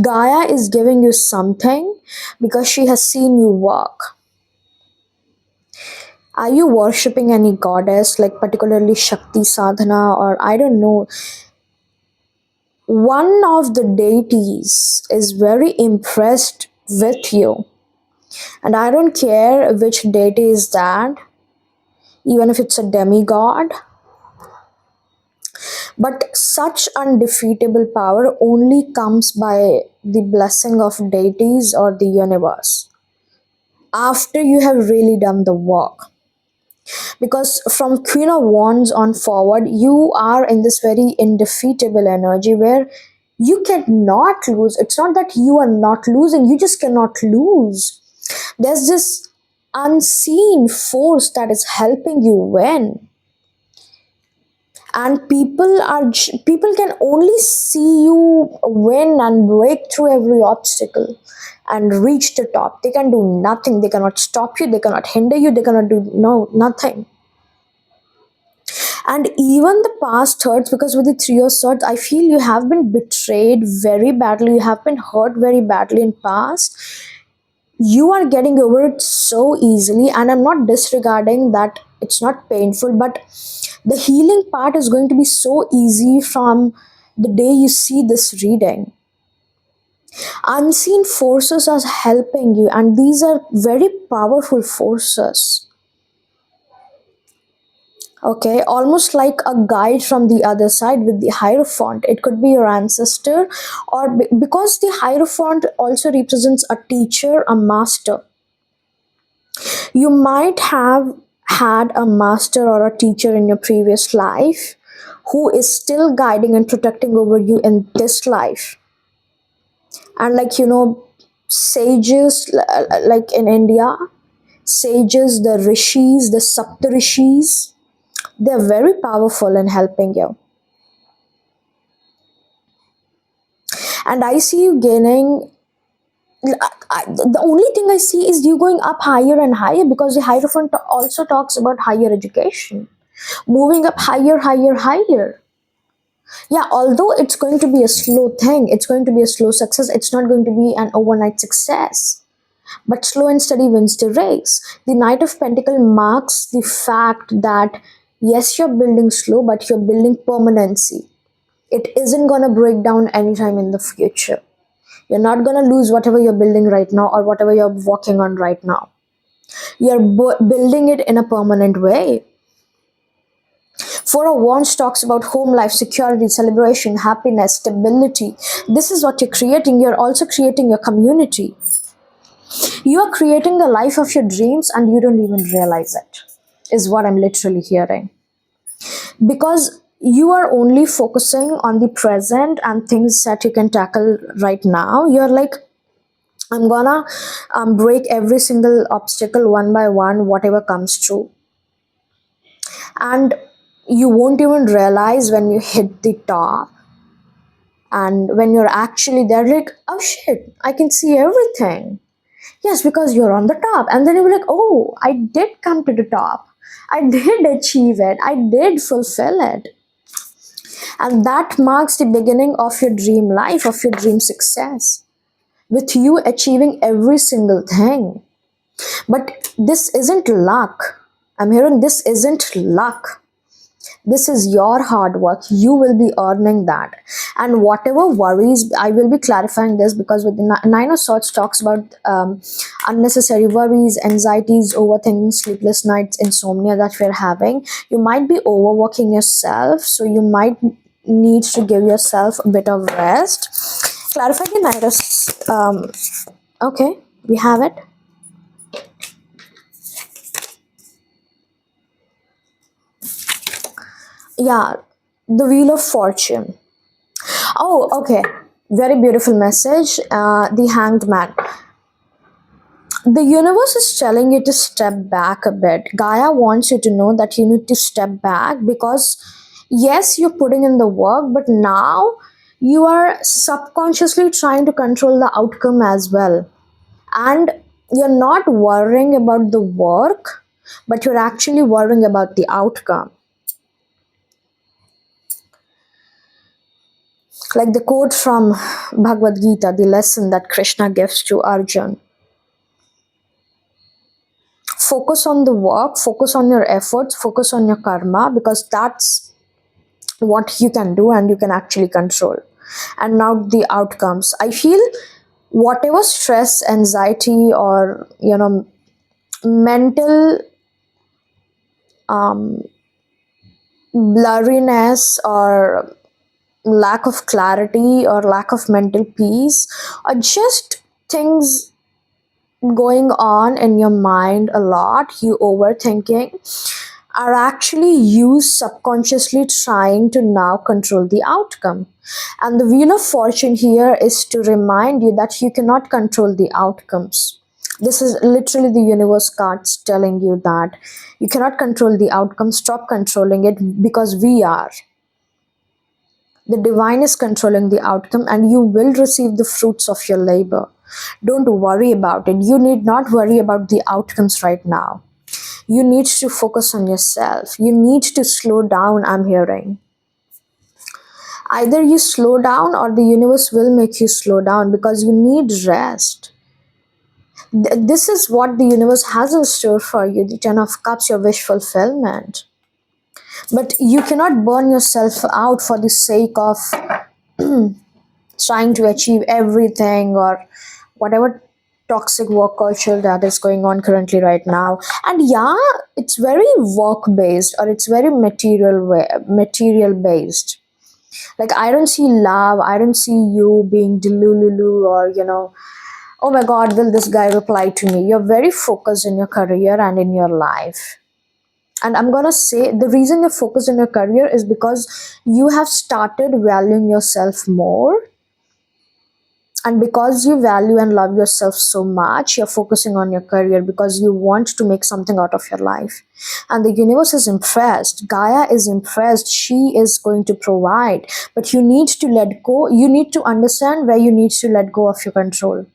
Gaia is giving you something because she has seen you work. Are you worshipping any goddess, like particularly Shakti Sadhana, or I don't know, one of the deities is very impressed with you? And I don't care which deity is that, even if it's a demigod. But such undefeatable power only comes by the blessing of deities or the universe after you have really done the work. Because from Queen of Wands on forward, you are in this very indefeatable energy where you cannot lose. It's not that you are not losing, you just cannot lose. There's this unseen force that is helping you win. And people can only see you win and break through every obstacle and reach the top. They can do nothing. They cannot stop you, they cannot hinder you, they cannot do nothing. And even the past hurts, because with the Three of Swords, I feel you have been betrayed very badly, you have been hurt very badly in past. You are getting over it so easily, and I'm not disregarding that it's not painful, but the healing part is going to be so easy from the day you see this reading. Unseen forces are helping you, and these are very powerful forces. Okay, almost like a guide from the other side with the Hierophant. It could be your ancestor, or because the Hierophant also represents a teacher, a master. You might have had a master or a teacher in your previous life who is still guiding and protecting over you in this life. And, like, sages, like in India, sages, the rishis, the saptarishis, they're very powerful in helping you. And I see you gaining. The only thing I see is you going up higher and higher, because the Hierophant also talks about higher education, moving up higher, higher, higher. Yeah, although it's going to be a slow thing, it's going to be a slow success, it's not going to be an overnight success. But slow and steady wins the race. The Knight of Pentacles marks the fact that yes, you're building slow, but you're building permanency. It isn't gonna break down anytime in the future. You're not gonna lose whatever you're building right now or whatever you're working on right now. You're building it in a permanent way. Four of Wands talks about home life, security, celebration, happiness, stability. This is what you're creating. You're also creating your community. You are creating the life of your dreams and you don't even realize it, is what I'm literally hearing. Because you are only focusing on the present and things that you can tackle right now. You're like, I'm gonna break every single obstacle one by one, whatever comes through. And you won't even realize when you hit the top. And when you're actually there, like, oh shit, I can see everything. Yes, because you're on the top. And then you're like, oh, I did come to the top. I did achieve it. I did fulfill it. And that marks the beginning of your dream life, of your dream success, with you achieving every single thing. But this isn't luck. I'm hearing this isn't luck. This is your hard work. You will be earning that. And whatever worries, I will be clarifying this, because with the Nine of Swords talks about unnecessary worries, anxieties, overthinking, sleepless nights, insomnia that we're having. You might be overworking yourself, so you might need to give yourself a bit of rest. Clarify the Nine of okay, we have it. Yeah, the Wheel of Fortune. Oh, okay. Very beautiful message. The Hanged Man. The universe is telling you to step back a bit. Gaia wants you to know that you need to step back because, yes, you're putting in the work, but now you are subconsciously trying to control the outcome as well. And you're not worrying about the work, but you're actually worrying about the outcome. Like the quote from Bhagavad Gita, the lesson that Krishna gives to Arjun: focus on the work, focus on your efforts, focus on your karma, because that's what you can do and you can actually control. And now the outcomes. I feel whatever stress, anxiety, or mental blurriness, or lack of clarity, or lack of mental peace, or just things going on in your mind a lot, you overthinking, are actually you subconsciously trying to now control the outcome. And the Wheel of Fortune here is to remind you that you cannot control the outcomes. This is literally the universe cards telling you that you cannot control the outcome. Stop controlling it, because we are. The divine is controlling the outcome, and you will receive the fruits of your labor. Don't worry about it. You need not worry about the outcomes right now. You need to focus on yourself. You need to slow down, I'm hearing. Either you slow down or the universe will make you slow down, because you need rest. This is what the universe has in store for you: the Ten of Cups, your wish fulfillment. But you cannot burn yourself out for the sake of trying to achieve everything, or whatever toxic work culture that is going on currently right now. And yeah, it's very work based, or it's very material based. Like, I don't see love, I don't see you being delulu, or oh my god, will this guy reply to me? You're very focused in your career and in your life. And I'm gonna say the reason you're focused in your career is because you have started valuing yourself more. And because you value and love yourself so much, you're focusing on your career because you want to make something out of your life. And the universe is impressed. Gaia is impressed. She is going to provide. But you need to let go. You need to understand where you need to let go of your control.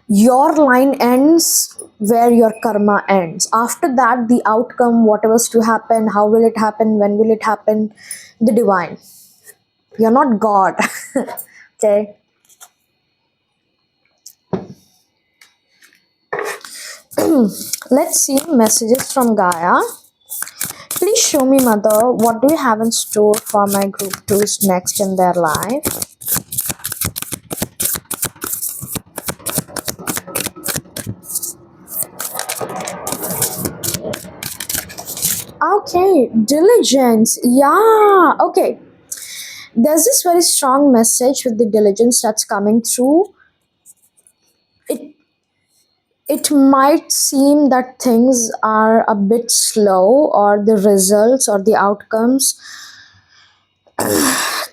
Your line ends where your karma ends. After that, the outcome, whatever's to happen, how will it happen, when will it happen, the divine. You're not God. Okay? Let's see messages from Gaia. Please show me, Mother, what do you have in store for my group twos next in their life? Okay, diligence. Yeah, okay. There's this very strong message with the diligence that's coming through. It it might seem that things are a bit slow, or the results or the outcomes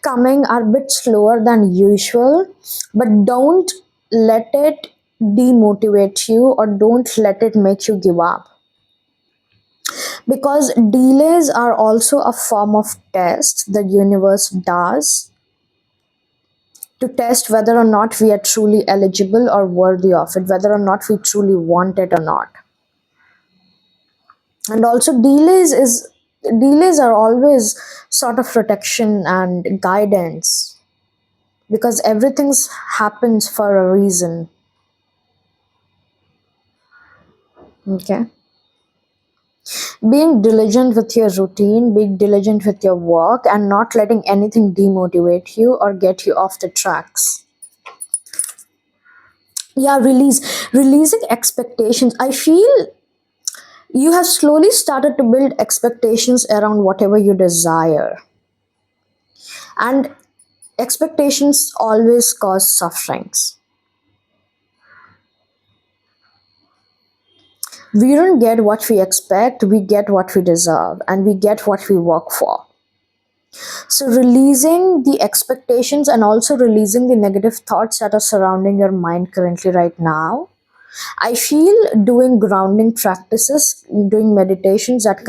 coming are a bit slower than usual, but don't let it demotivate you, or don't let it make you give up, because delays are also a form of test the universe does, to test whether or not we are truly eligible or worthy of it, whether or not we truly want it or not. And also delays are always sort of protection and guidance, because everything happens for a reason. Okay, being diligent with your routine, being diligent with your work, and not letting anything demotivate you or get you off the tracks. Yeah, releasing expectations. I feel you have slowly started to build expectations around whatever you desire, and expectations always cause sufferings. We don't get what we expect, we get what we deserve, and we get what we work for. So, releasing the expectations and also releasing the negative thoughts that are surrounding your mind currently, right now. I feel doing grounding practices, doing meditations that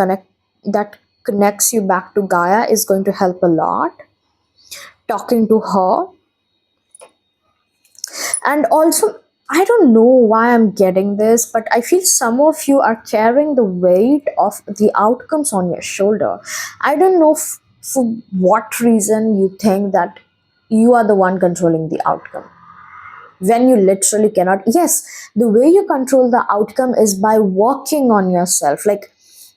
connects you back to Gaia is going to help a lot. Talking to her, and also, I don't know why I'm getting this, but I feel some of you are carrying the weight of the outcomes on your shoulder. I don't know for what reason you think that you are the one controlling the outcome when you literally cannot. Yes, the way you control the outcome is by working on yourself. Like,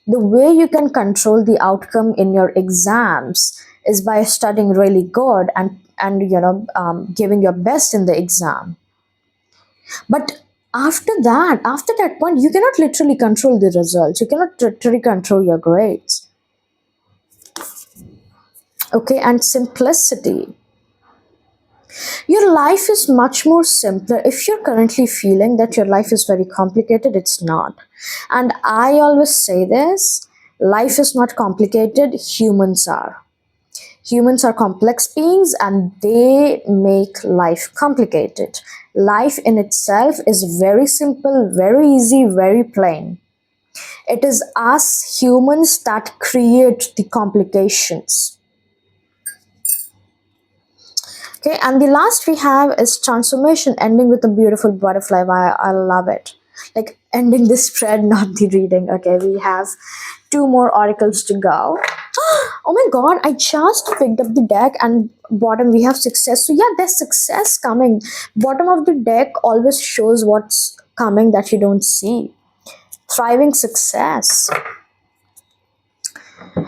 the way you can control the outcome in your exams is by studying really good and giving your best in the exam. But after that point, you cannot literally control the results. You cannot literally control your grades. Okay, and simplicity. Your life is much more simpler. If you're currently feeling that your life is very complicated, it's not. And I always say this, life is not complicated, humans are. Humans are complex beings and they make life complicated. Life in itself is very simple, very easy, very plain. It is us humans that create the complications. Okay, and the last we have is transformation, ending with a beautiful butterfly. I love it. Like, ending this spread, not the reading. Okay, we have two more oracles to go. Oh my god, I just picked up the deck and bottom we have success. So yeah, there's success coming. Bottom of the deck always shows what's coming that you don't see. Thriving success.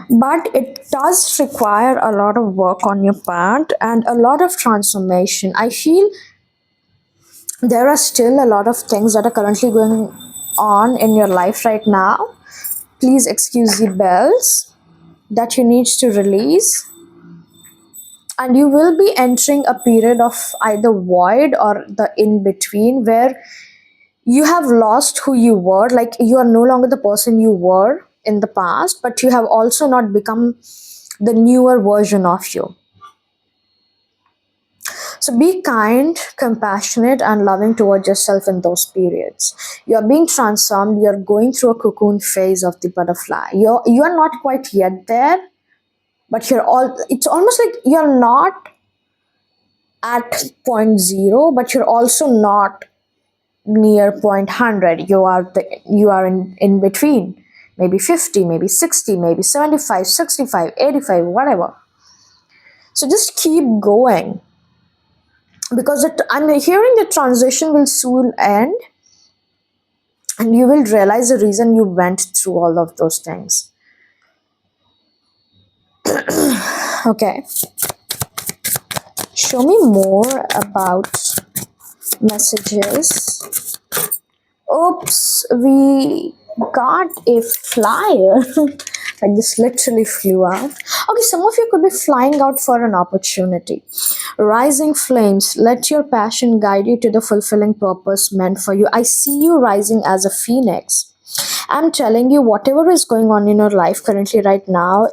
But it does require a lot of work on your part and a lot of transformation. I feel there are still a lot of things that are currently going on in your life right now. Please excuse the bells that you need to release. And you will be entering a period of either void or the in between where you have lost who you were. Like, you are no longer the person you were in the past, but you have also not become the newer version of you. So be kind, compassionate, and loving towards yourself in those periods. You are being transformed, you're going through a cocoon phase of the butterfly. You are not quite yet there, but it's almost like you're not at point zero, but you're also not near point 100. You are in between, maybe 50, maybe 60, maybe 75, 65, 85, whatever. So just keep going, because I'm hearing the transition will soon end and you will realize the reason you went through all of those things. Okay, show me more about messages. Oops, we got a flyer. Like, this literally flew out. Okay, some of you could be flying out for an opportunity. Rising flames, let your passion guide you to the fulfilling purpose meant for you. I see you rising as a phoenix. I'm telling you, whatever is going on in your life currently right now,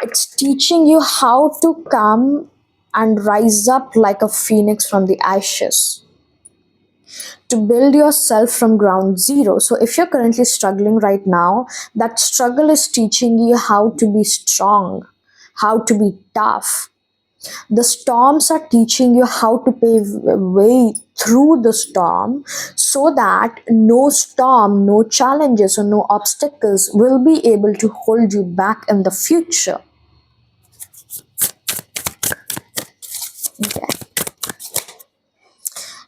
it's teaching you how to come and rise up like a phoenix from the ashes, to build yourself from ground zero. So if you're currently struggling right now, that struggle is teaching you how to be strong, how to be tough. The storms are teaching you how to pave a way through the storm, so that no storm, no challenges, or no obstacles will be able to hold you back in the future. Okay.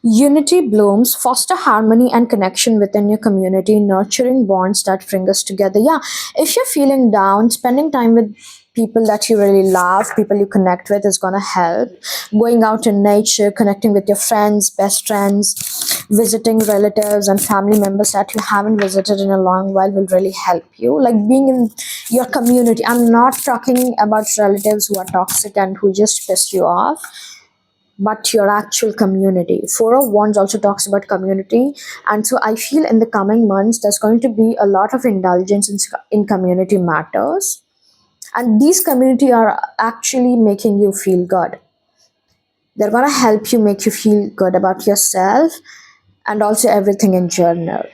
Unity blooms, foster harmony and connection within your community, nurturing bonds that bring us together. Yeah, if you're feeling down, spending time with people that you really love, people you connect with, is gonna help. Going out in nature, connecting with your friends, best friends, visiting relatives and family members that you haven't visited in a long while will really help you. Like, being in your community. I'm not talking about relatives who are toxic and who just piss you off. but your actual community. Four of Wands also talks about community, and so I feel in the coming months there's going to be a lot of indulgence in community matters, and these community are actually making you feel good. They're gonna help you make you feel good about yourself and also everything in general.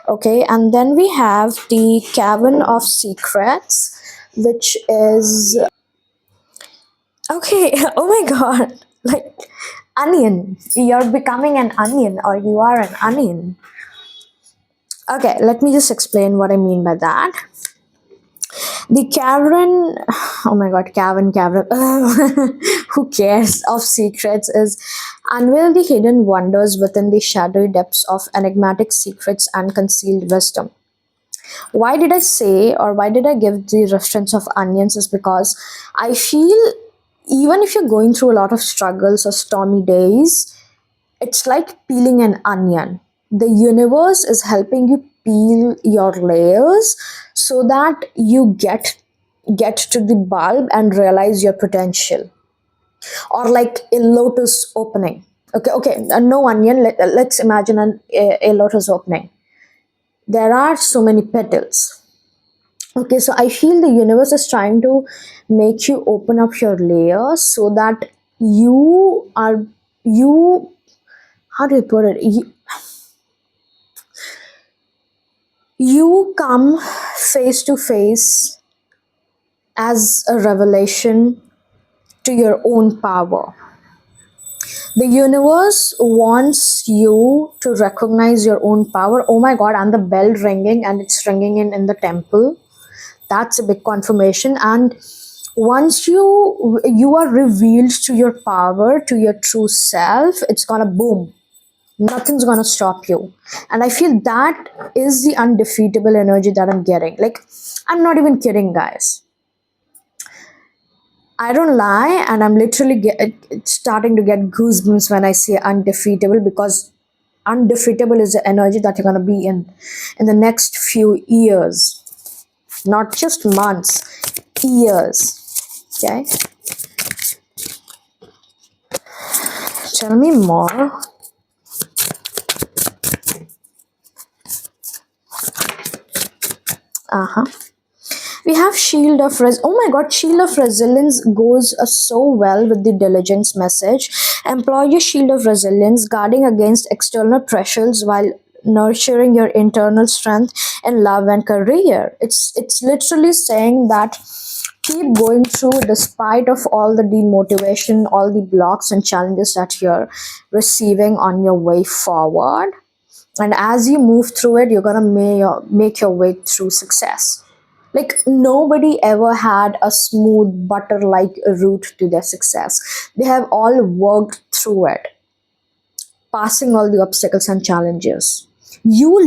Okay, and then we have the Cavern of Secrets, which is okay. Oh my god, like onion. You're becoming an onion, or you are an onion. Okay, let me just explain what I mean by that. The cavern, oh my god, cavern, who cares, of secrets is unveil the hidden wonders within the shadowy depths of enigmatic secrets and concealed wisdom. Why did I say, or why did I give the reference of onions? Is because I feel even if you're going through a lot of struggles or stormy days, it's like peeling an onion. The universe is helping you peel your layers so that you get to the bulb and realize your potential. Or like a lotus opening. Okay, no onion. Let's imagine a lotus opening. There are so many petals. Okay, so I feel the universe is trying to make you open up your layers so that you, how do you put it? You come face to face as a revelation to your own power. The universe wants you to recognize your own power. Oh my god, and the bell ringing, and it's ringing in the temple. That's a big confirmation. And once you are revealed to your power, to your true self, it's gonna boom. Nothing's gonna stop you. And I feel that is the undefeatable energy that I'm getting. Like, I'm not even kidding, guys. I don't lie, and I'm literally starting to get goosebumps when I say undefeatable, because undefeatable is the energy that you're gonna be in the next few years, not just months, years. Okay, tell me more. Uh-huh. We have oh my god, shield of resilience goes so well with the diligence message. Employ your shield of resilience, guarding against external pressures while nurturing your internal strength in love and career. It's literally saying that keep going through despite of all the demotivation, all the blocks and challenges that you're receiving on your way forward. And as you move through it, you're gonna make your way through success. Like, nobody ever had a smooth butter like route to their success. They have all worked through it, passing all the obstacles and challenges. You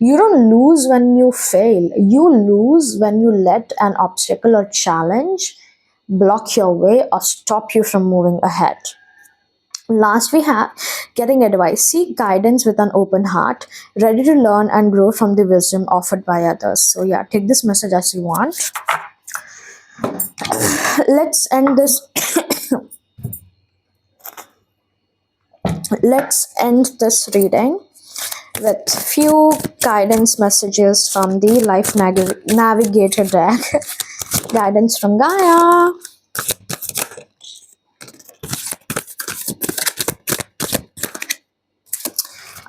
don't lose when you fail. You lose when you let an obstacle or challenge block your way or stop you from moving ahead. Last, we have getting advice. Seek guidance with an open heart, ready to learn and grow from the wisdom offered by others. So, yeah, take this message as you want. Let's end this. Let's end this reading with few guidance messages from the Life Navigator deck. Guidance from Gaia.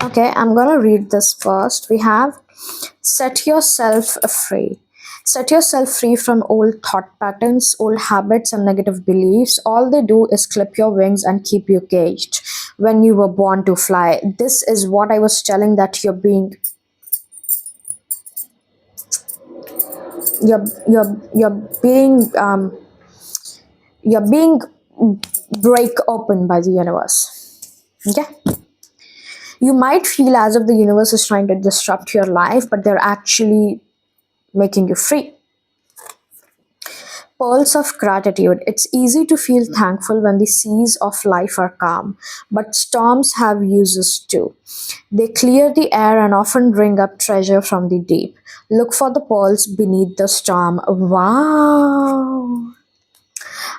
Okay, I'm gonna read this first. We have set yourself free. Set yourself free from old thought patterns, old habits, and negative beliefs. All they do is clip your wings and keep you caged when you were born to fly. This is what I was telling, that you're being break open by the universe. Okay? You might feel as if the universe is trying to disrupt your life, but they're actually making you free. Pearls of gratitude. It's easy to feel thankful when the seas of life are calm, but storms have uses too. They clear the air and often bring up treasure from the deep. Look for the pearls beneath the storm. Wow!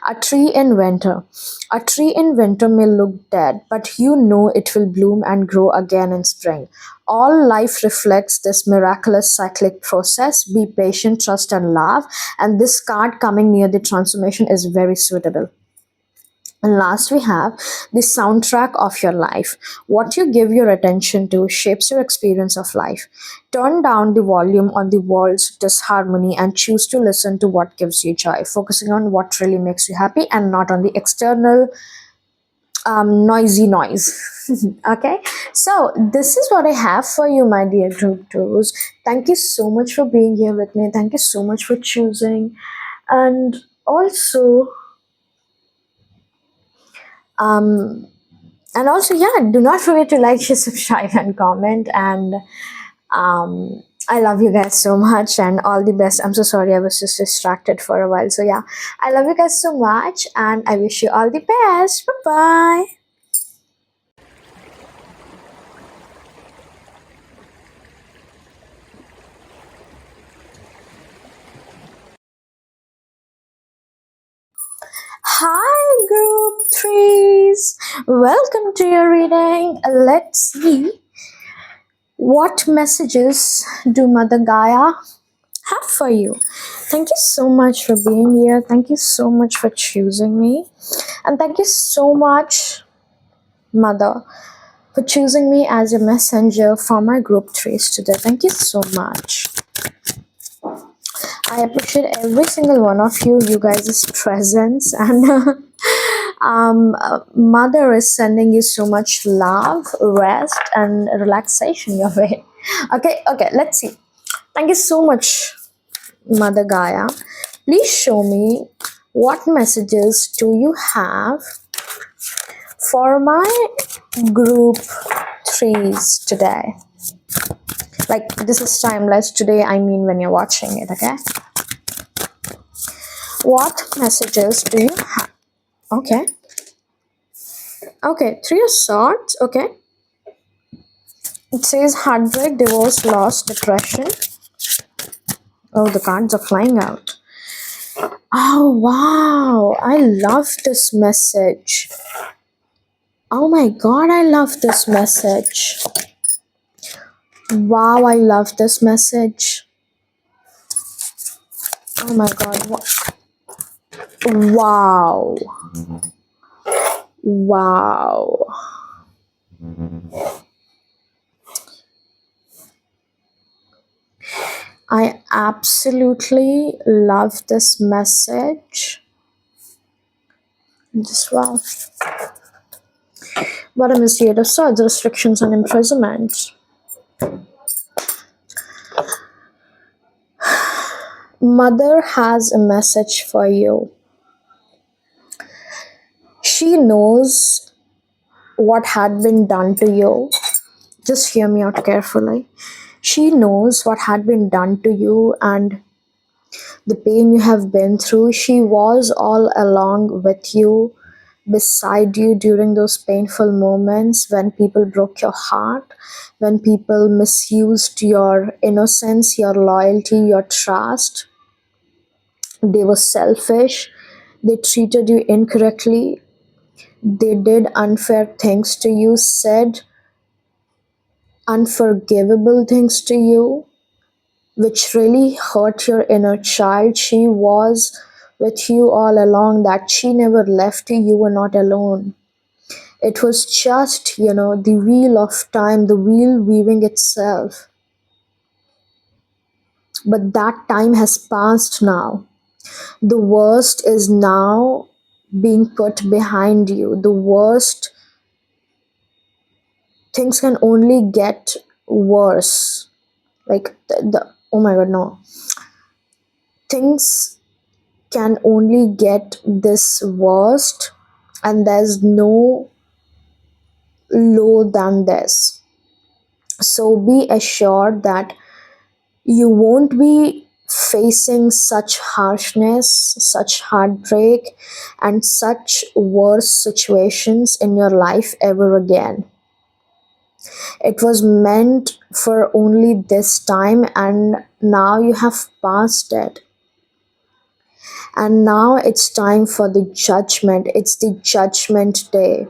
A tree in winter. A tree in winter may look dead, but you know it will bloom and grow again in spring. All life reflects this miraculous cyclic process. Be patient, trust, and love. And this card coming near the transformation is very suitable. And last, we have the soundtrack of your life. What you give your attention to shapes your experience of life. Turn down the volume on the world's disharmony and choose to listen to what gives you joy, focusing on what really makes you happy and not on the external noisy noise. Okay, so this is what I have for you, my dear group twos. Thank you so much for being here with me. Thank you so much for choosing. And also, um, yeah, do not forget to like, share, subscribe, and comment. And I love you guys so much and all the best. I'm so sorry I was just distracted for a while. So yeah, I love you guys so much and I wish you all the best. Bye bye. Hi, group threes. Welcome to your reading. Let's see what messages do Mother Gaia have for you. Thank you so much for being here. Thank you so much for choosing me. And thank you so much, Mother, for choosing me as a messenger for my group threes today. Thank you so much. I appreciate every single one of you, you guys' presence, and Mother is sending you so much love, rest, and relaxation your way. Okay, let's see. Thank you so much, Mother Gaia. Please show me what messages do you have for my group threes today. Like, this is timeless today, I mean when you're watching it, okay? What messages do you have? Okay. Okay, Three of Swords, okay. It says heartbreak, divorce, loss, depression. Oh, the cards are flying out. Oh, wow. I love this message. Oh my god, I love this message. Wow, I love this message. Oh my god. Wow. Wow. I absolutely love this message. Just wow. Bottom is the Eight of Swords, restrictions and imprisonment. Mother has a message for you. She knows what had been done to you. Just hear me out carefully. She knows what had been done to you and the pain you have been through. She was all along with you, beside you during those painful moments when people broke your heart, when people misused your innocence, your loyalty, your trust. They were selfish, they treated you incorrectly, they did unfair things to you, said unforgivable things to you, which really hurt your inner child. She was with you all along, that she never left you, you were not alone. It was just, the wheel of time, the wheel weaving itself. But that time has passed now. The worst is now being put behind you. The worst, things can only get worse. Like, oh my god, no. Things can only get this worst, and there's no low than this. So be assured that you won't be facing such harshness, such heartbreak, and such worse situations in your life ever again. It was meant for only this time, and now you have passed it. And now it's time for the judgment. It's the judgment day.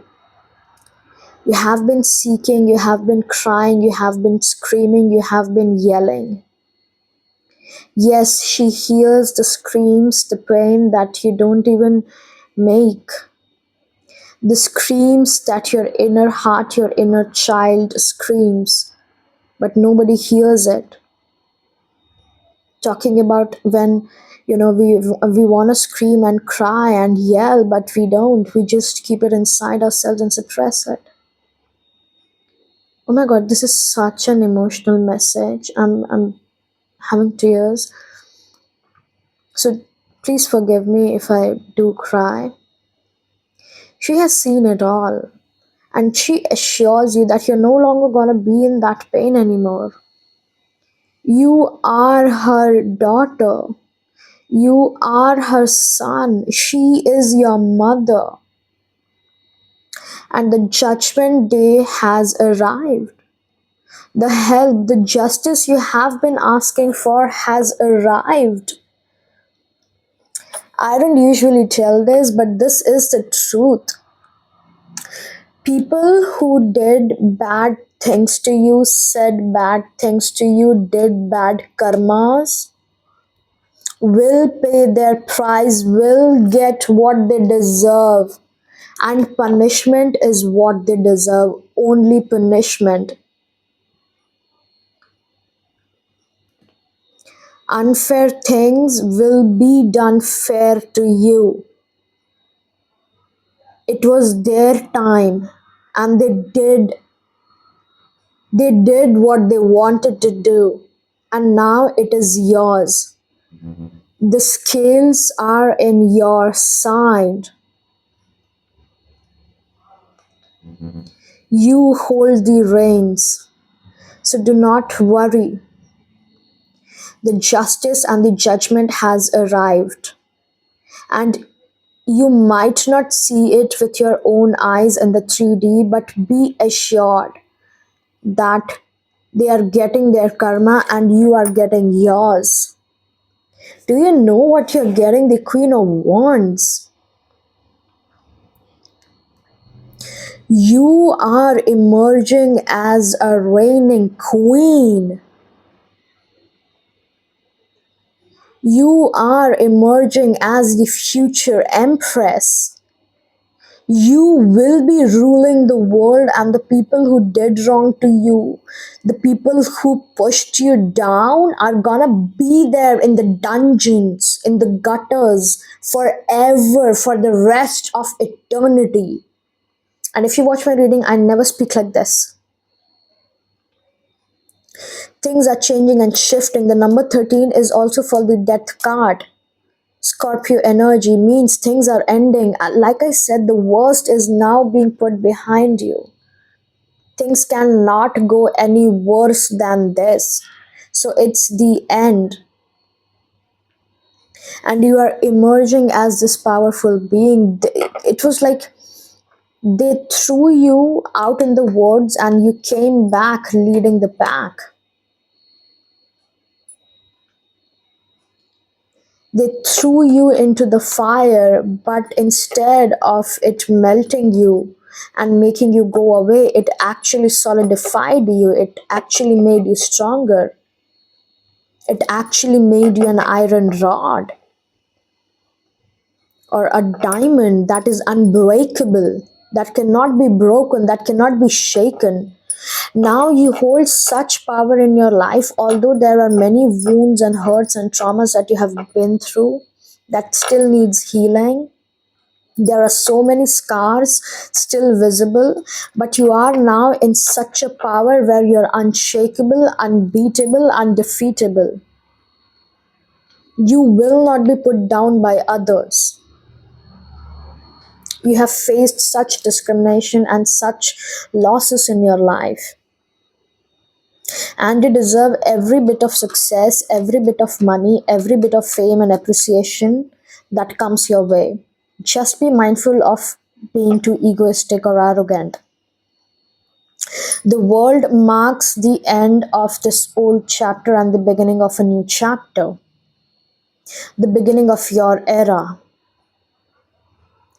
You have been seeking, you have been crying, you have been screaming, you have been yelling. Yes, she hears the screams, the pain that you don't even make. The screams that your inner heart, your inner child screams, but nobody hears it. Talking about when we want to scream and cry and yell, but we don't. We just keep it inside ourselves and suppress it. Oh my god, this is such an emotional message. I'm having tears. So please forgive me if I do cry. She has seen it all, and she assures you that you're no longer gonna be in that pain anymore. You are her daughter. You are her son. She is your mother. And the judgment day has arrived. The help, the justice you have been asking for has arrived. I don't usually tell this, but this is the truth. People who did bad things to you, said bad things to you, did bad karmas, will pay their price, will get what they deserve. And punishment is what they deserve, only punishment. Unfair things will be done fair to you. It was their time, and they did what they wanted to do, and now it is yours. The scales are in your side. You hold the reins. So do not worry. The justice and the judgment has arrived. And you might not see it with your own eyes in the 3D, but be assured that they are getting their karma and you are getting yours. Do you know what you're getting? The Queen of Wands. You are emerging as a reigning queen. You are emerging as the future empress. You will be ruling the world, and the people who did wrong to you, the people who pushed you down, are gonna be there in the dungeons, in the gutters, forever, for the rest of eternity. And if you watch my reading, I never speak like this. Things are changing and shifting. The number 13 is also for the death card. Scorpio energy means things are ending. Like I said, the worst is now being put behind you. Things cannot go any worse than this. So it's the end. And you are emerging as this powerful being. It was like they threw you out in the woods and you came back leading the pack. They threw you into the fire, but instead of it melting you and making you go away, it actually solidified you. It actually made you stronger. It actually made you an iron rod or a diamond that is unbreakable, that cannot be broken, that cannot be shaken. Now you hold such power in your life, although there are many wounds and hurts and traumas that you have been through that still needs healing. There are so many scars still visible, but you are now in such a power where you're unshakable, unbeatable, undefeatable. You will not be put down by others. You have faced such discrimination and such losses in your life. And you deserve every bit of success, every bit of money, every bit of fame and appreciation that comes your way. Just be mindful of being too egoistic or arrogant. The world marks the end of this old chapter and the beginning of a new chapter. the beginning of your era,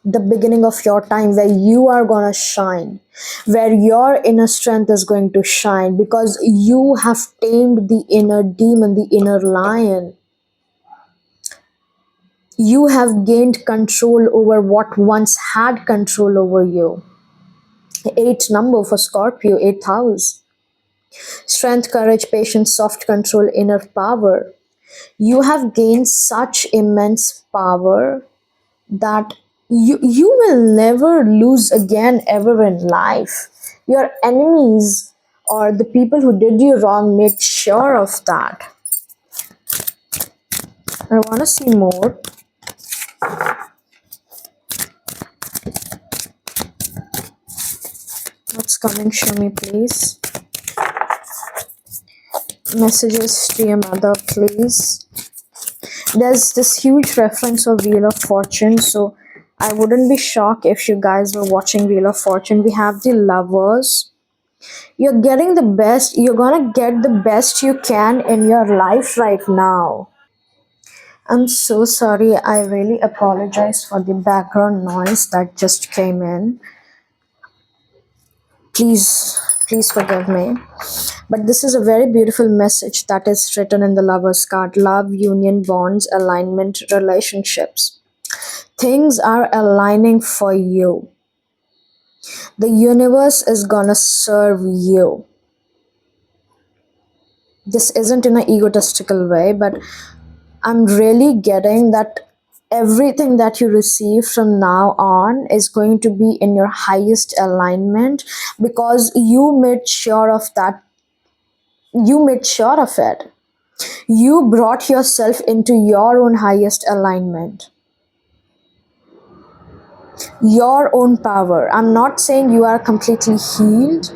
the beginning of your time where you are gonna shine, where your inner strength is going to shine because you have tamed the inner demon, the inner lion. You have gained control over what once had control over you. Eight number for Scorpio, eighth house. Strength, courage, patience, soft control, inner power. You have gained such immense power that you will never lose again ever in life. Your enemies or the people who did you wrong made sure of that. I want to see more. What's coming? Show me, please. Messages to your mother, please. There's this huge reference of Wheel of Fortune, so I wouldn't be shocked if you guys were watching Wheel of Fortune. We have the Lovers. You're getting the best. You're gonna get the best you can in your life right now. I'm so sorry. I really apologize for the background noise that just came in. Please forgive me. But this is a very beautiful message that is written in the Lover's card. Love, union, bonds, alignment, relationships. Things are aligning for you. The universe is gonna serve you. This isn't in an egotistical way, but I'm really getting that everything that you receive from now on is going to be in your highest alignment because you made sure of that. You made sure of it. You brought yourself into your own highest alignment, your own power. I'm not saying you are completely healed,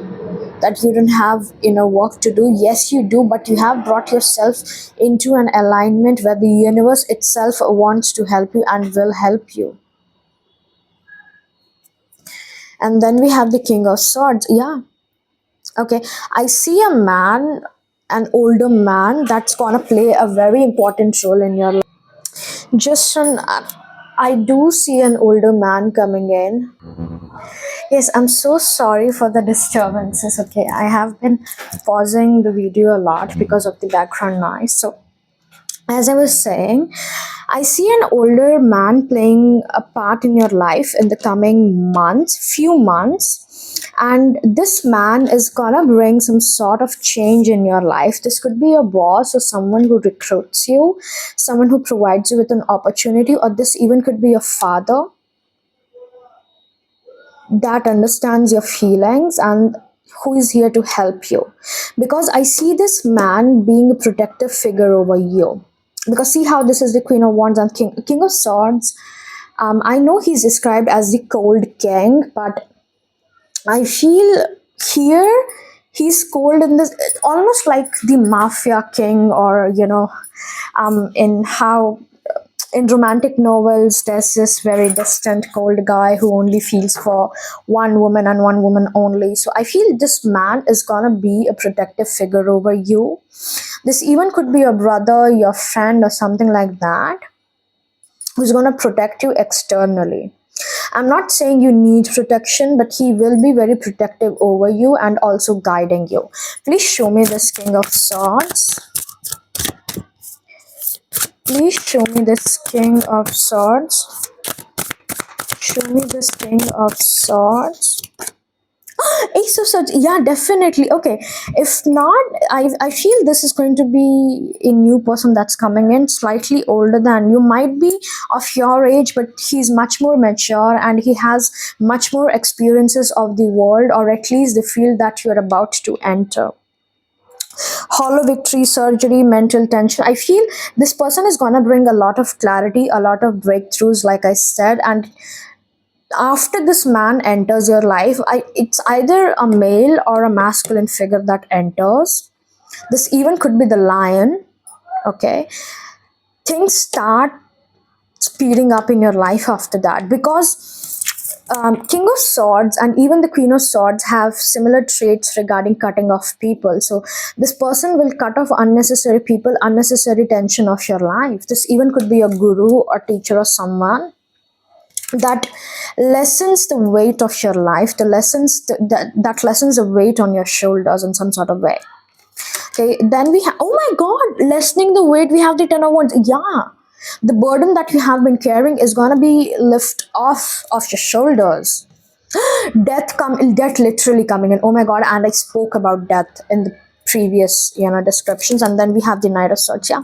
that you don't have inner work to do. Yes, you do, but you have brought yourself into an alignment where the universe itself wants to help you and will help you. And then we have the King of Swords. Yeah. Okay. I see a man, an older man, that's gonna play a very important role in your life. Just an, I do see an older man coming in. Yes, I'm so sorry for the disturbances. Okay, I have been pausing the video a lot because of the background noise. So, as I was saying, I see an older man playing a part in your life in the coming months, few months. And this man is gonna bring some sort of change in your life. This could be a boss or someone who recruits you, someone who provides you with an opportunity, or this even could be a father that understands your feelings and who is here to help you. Because I see this man being a protective figure over you. Because see how this is the Queen of Wands and King of Swords. I know he's described as the cold king, but I feel here he's cold in this almost like the mafia king, or in how in romantic novels there's this very distant cold guy who only feels for one woman and one woman only. So I feel this man is gonna be a protective figure over you. This even could be your brother, your friend, or something like that, who's gonna protect you externally. I'm not saying you need protection, but he will be very protective over you and also guiding you. Please show me this King of Swords. Please show me this King of Swords. Show me this King of Swords. Ace of Swords. Yeah, definitely. Okay. If not, I feel this is going to be a new person that's coming in, slightly older than you. Might be of your age, but he's much more mature and he has much more experiences of the world, or at least the field that you're about to enter. Hollow victory, surgery, mental tension. I feel this person is going to bring a lot of clarity, a lot of breakthroughs, like I said. And after this man enters your life, it's either a male or a masculine figure that enters. This even could be the lion. Okay, things start speeding up in your life after that, because King of Swords and even the Queen of Swords have similar traits regarding cutting off people. So this person will cut off unnecessary people, unnecessary tension of your life. This even could be a guru or teacher or someone that lessens the weight of your life, that lessens the weight on your shoulders in some sort of way. Okay, then we have, oh my god, lessening the weight, we have the Ten of Wands. Yeah, the burden that you have been carrying is gonna be lift off of your shoulders. Death literally coming in. Oh my god, and I spoke about death in the previous descriptions. And then we have the Knight of Swords. Yeah,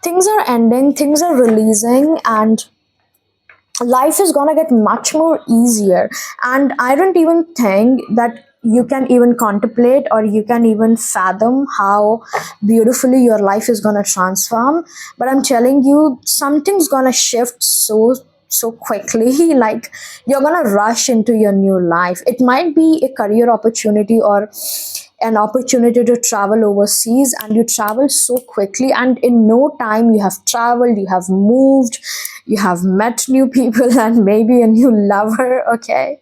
things are ending, things are releasing, and life is gonna get much more easier. And I don't even think that you can even contemplate or you can even fathom how beautifully your life is gonna transform. But I'm telling you, something's gonna shift so quickly. Like, you're gonna rush into your new life. It might be a career opportunity or an opportunity to travel overseas, and you travel so quickly, and in no time you have traveled, you have moved, you have met new people and maybe a new lover. Okay,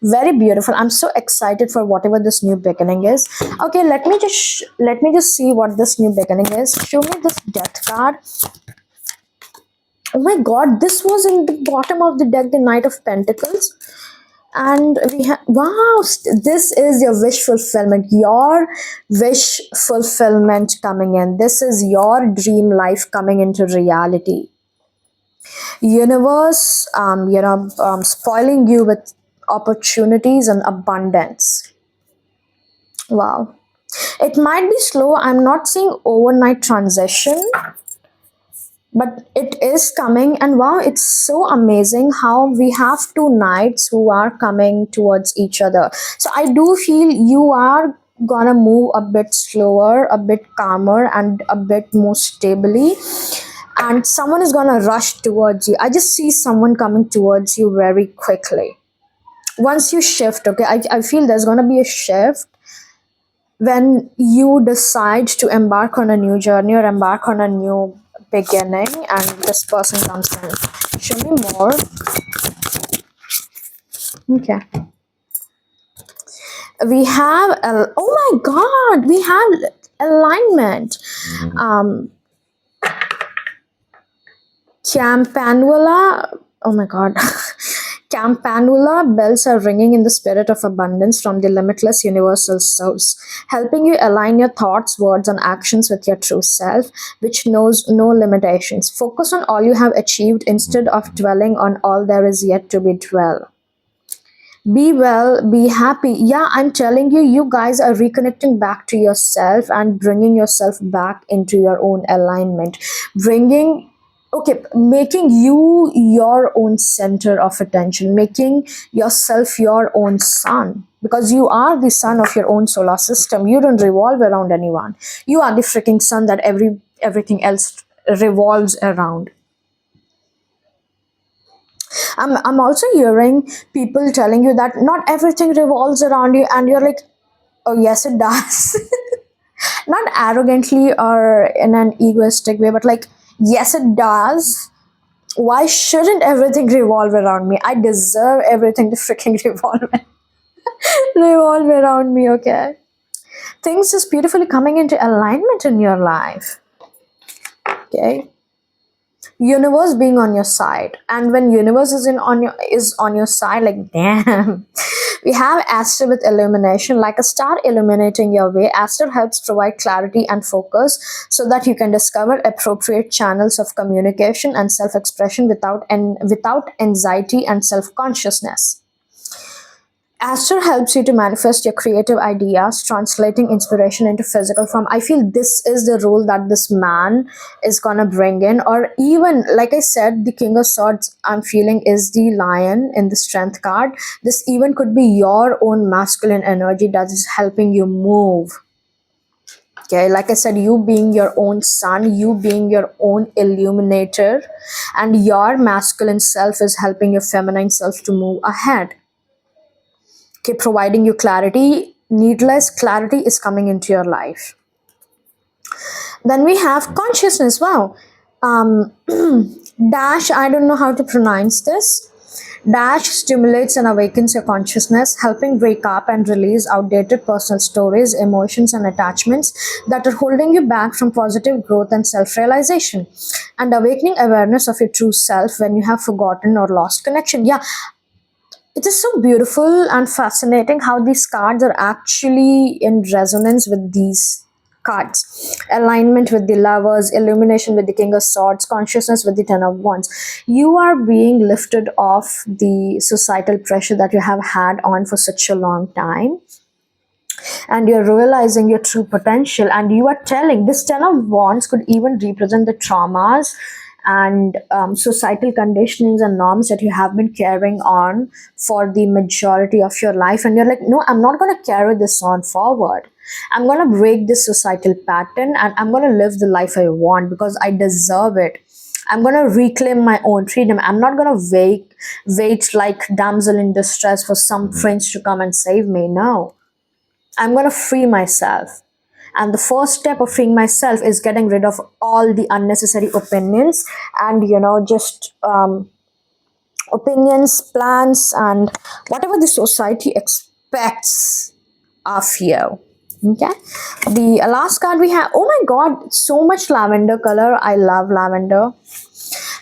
very beautiful. I'm so excited for whatever this new beginning is. Okay, let me just see what this new beginning is. Show me this Death card. Oh my god, this was in the bottom of the deck, the Knight of Pentacles. And we have, wow, this is your wish fulfillment, your wish fulfillment coming in. This is your dream life coming into reality. Universe, spoiling you with opportunities and abundance. Wow. It might be slow. I'm not seeing overnight transition, but it is coming. And wow, it's so amazing how we have two knights who are coming towards each other. So I do feel you are gonna move a bit slower, a bit calmer, and a bit more stably, and someone is gonna rush towards you. I just see someone coming towards you very quickly. Once you shift, okay, I feel there's gonna be a shift when you decide to embark on a new journey or embark on a new beginning, and this person comes in. Show me more. Okay, we have oh my god, we have alignment. Campanula, oh my god. Campanula bells are ringing in the spirit of abundance from the limitless universal source, helping you align your thoughts, words, and actions with your true self, which knows no limitations. Focus on all you have achieved instead of dwelling on all there is yet to be dwell. Be well, be happy. Yeah, I'm telling you, you guys are reconnecting back to yourself and bringing yourself back into your own alignment. Making you your own center of attention, making yourself your own sun. Because you are the sun of your own solar system. You don't revolve around anyone. You are the freaking sun that everything else revolves around. I'm also hearing people telling you that not everything revolves around you, and you're like, oh, yes, it does. Not arrogantly or in an egoistic way, but like, yes, it does. Why shouldn't everything revolve around me? I deserve everything to freaking revolve around me, okay? Things is beautifully coming into alignment in your life. Okay, universe being on your side, and when universe is on your side, like, damn. We have Aster with illumination, like a star illuminating your way. Aster helps provide clarity and focus so that you can discover appropriate channels of communication and self-expression without anxiety and self-consciousness. Aster helps you to manifest your creative ideas, translating inspiration into physical form. I feel this is the role that this man is gonna bring in. Or even, like I said, the King of Swords, I'm feeling, is the lion in the strength card. This even could be your own masculine energy that is helping you move. Okay, like I said, you being your own sun, you being your own illuminator, and your masculine self is helping your feminine self to move ahead. Okay, providing you clarity. Needless clarity is coming into your life. Then we have consciousness. Wow. Dash, I don't know how to pronounce this. Dash stimulates and awakens your consciousness, helping wake up and release outdated personal stories, emotions, and attachments that are holding you back from positive growth and self realization. And awakening awareness of your true self when you have forgotten or lost connection. Yeah, it is so beautiful and fascinating how these cards are actually in resonance with these cards. Alignment with the lovers, illumination with the king of swords, consciousness with the ten of wands. You are being lifted off the societal pressure that you have had on for such a long time, and you're realizing your true potential, and you are telling this ten of wands could even represent the traumas and societal conditionings and norms that you have been carrying on for the majority of your life, and you're like, no, I'm not going to carry this on forward. I'm going to break this societal pattern, and I'm going to live the life I want because I deserve it. I'm going to reclaim my own freedom. I'm not going to wait like damsel in distress for some prince to come and save me. No, I'm going to free myself. And the first step of freeing myself is getting rid of all the unnecessary opinions and, just opinions, plans, and whatever the society expects of you. Okay. The last card we have, oh my god, so much lavender color. I love lavender.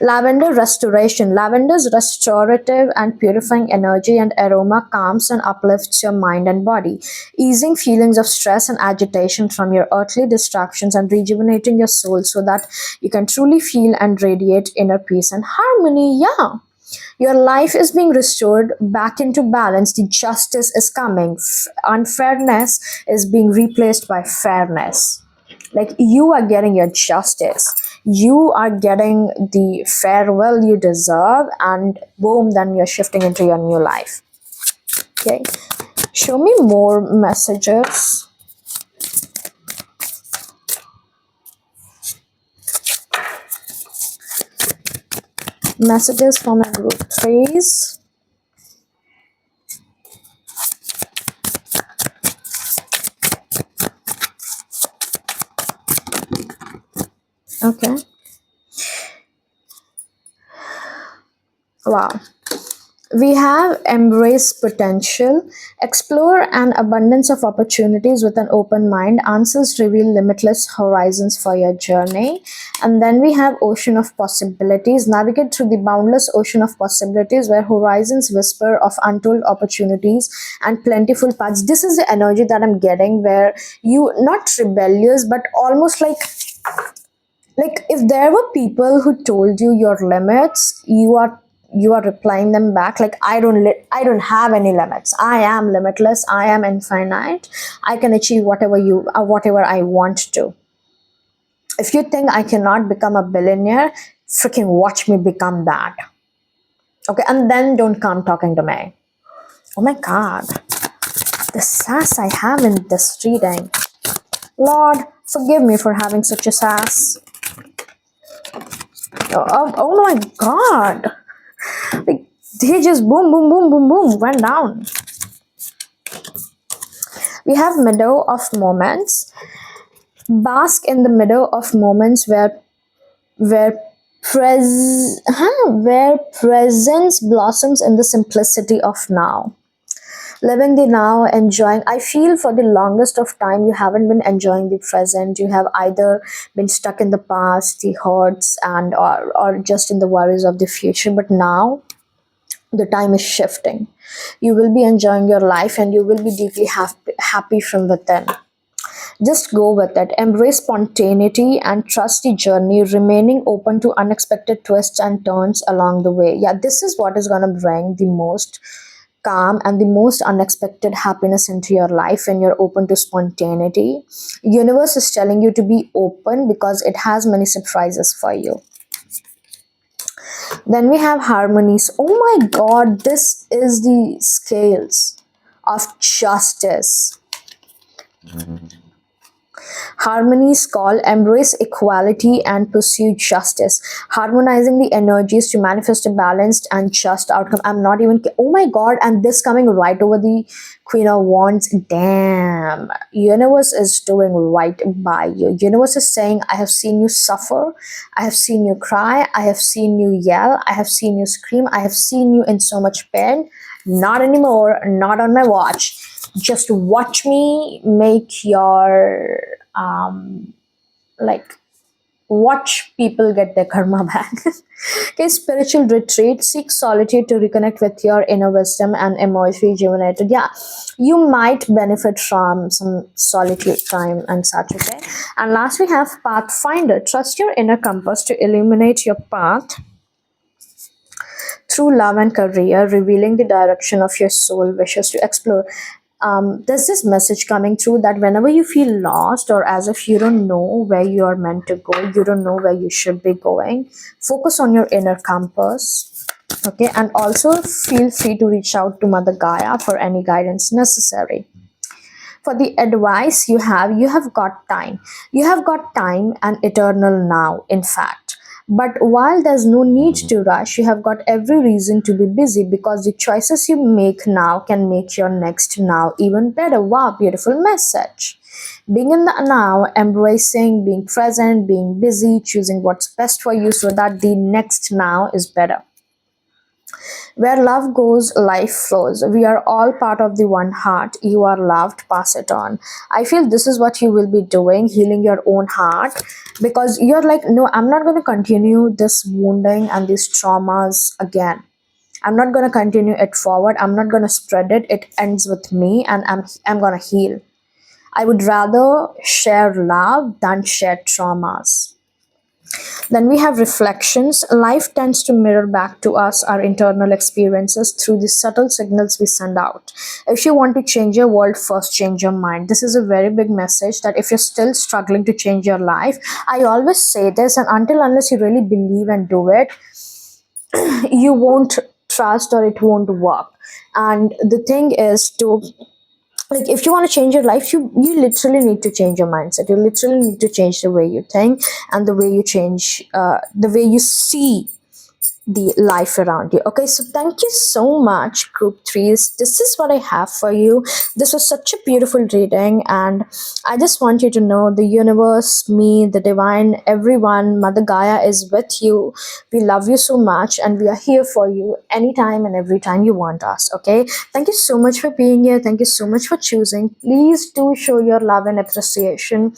Lavender restoration. Lavender's restorative and purifying energy and aroma calms and uplifts your mind and body, easing feelings of stress and agitation from your earthly distractions and rejuvenating your soul so that you can truly feel and radiate inner peace and harmony. Yeah. Your life is being restored back into balance. The justice is coming. Unfairness is being replaced by fairness. Like you are getting your justice. You are getting the farewell you deserve, and boom, then you're shifting into your new life. Okay. Show me more messages. Messages for my group threes. Okay. Wow. We have embrace potential, explore an abundance of opportunities with an open mind. Answers reveal limitless horizons for your journey. And then we have ocean of possibilities. Navigate through the boundless ocean of possibilities where horizons whisper of untold opportunities and plentiful paths. This is the energy that I'm getting, where you not rebellious, but almost like if there were people who told you your limits, you are replying them back like, I don't have any limits. I am limitless. I am infinite. I can achieve whatever I want to. If you think I cannot become a billionaire, freaking watch me become that. Okay, and then don't come talking to me. Oh my god, the sass I have in this reading. Lord, forgive me for having such a sass. Oh my god. Like, they just boom, boom, boom, boom, boom, went down. We have middle of moments. Bask in the middle of moments where where presence blossoms in the simplicity of now. Living the now, enjoying. I feel for the longest of time you haven't been enjoying the present. You have either been stuck in the past, the hurts, and or just in the worries of the future. But now the time is shifting. You will be enjoying your life, and you will be deeply happy from within. Just go with it. Embrace spontaneity and trust the journey, remaining open to unexpected twists and turns along the way. Yeah, this is what is going to bring the most calm and the most unexpected happiness into your life when you're open to spontaneity. Universe is telling you to be open because it has many surprises for you. Then we have harmonies. Oh my god, this is the scales of justice. Harmony's call, embrace equality and pursue justice, harmonizing the energies to manifest a balanced and just outcome. I'm not even, oh my god, and this coming right over the Queen of Wands. Damn, universe is doing right by you. Universe is saying, I have seen you suffer, I have seen you cry, I have seen you yell, I have seen you scream, I have seen you in so much pain. Not anymore, not on my watch. Just watch me make your like watch people get their karma back. Okay, spiritual retreat, seek solitude to reconnect with your inner wisdom and emerge rejuvenated. Yeah, you might benefit from some solitude time and such. Okay, and last we have pathfinder, trust your inner compass to illuminate your path through love and career, revealing the direction of your soul wishes to explore. There's this message coming through that whenever you feel lost or as if you don't know where you are meant to go, you don't know where you should be going, focus on your inner compass. Okay, and also feel free to reach out to Mother Gaia for any guidance necessary. For the advice you have got time. You have got time and eternal now, in fact. But while there's no need to rush, you have got every reason to be busy because the choices you make now can make your next now even better. Wow, beautiful message. Being in the now, embracing, being present, being busy, choosing what's best for you so that the next now is better. Where love goes, life flows. We are all part of the one heart. You are loved, pass it on. I feel this is what you will be doing, healing your own heart, because you're like, no, I'm not going to continue this wounding and these traumas again. I'm not going to continue it forward. I'm not going to spread it. It ends with me, and I'm going to heal. I would rather share love than share traumas. Then we have reflections. Life tends to mirror back to us our internal experiences through the subtle signals we send out. If you want to change your world, first change your mind. This is a very big message that if you're still struggling to change your life, I always say this, and unless you really believe and do it, you won't trust or it won't work. And the thing is to, like, if you want to change your life, you literally need to change your mindset. You literally need to change the way you think and the way you change the way you see the life around you. Okay, so thank you so much, group threes. This is what I have for you. This was such a beautiful reading, and I just want you to know the universe, me, the divine, everyone, Mother Gaia is with you. We love you so much, and we are here for you anytime and every time you want us. Okay, thank you so much for being here. Thank you so much for choosing. Please do show your love and appreciation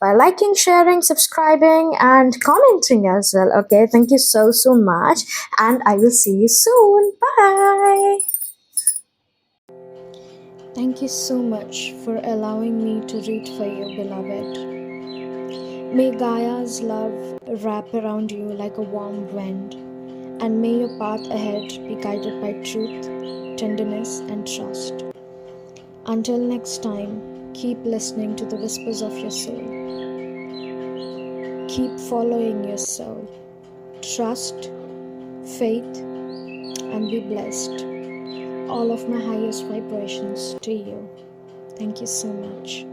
by liking, sharing, subscribing, and commenting as well. Okay, thank you so much, and I will see you soon. Bye. Thank you so much for allowing me to read for you, beloved. May Gaia's love wrap around you like a warm wind, and may your path ahead be guided by truth, tenderness, and trust. Until next time, keep listening to the whispers of your soul. Keep following your soul. Trust, faith, and be blessed. All of my highest vibrations to you. Thank you so much.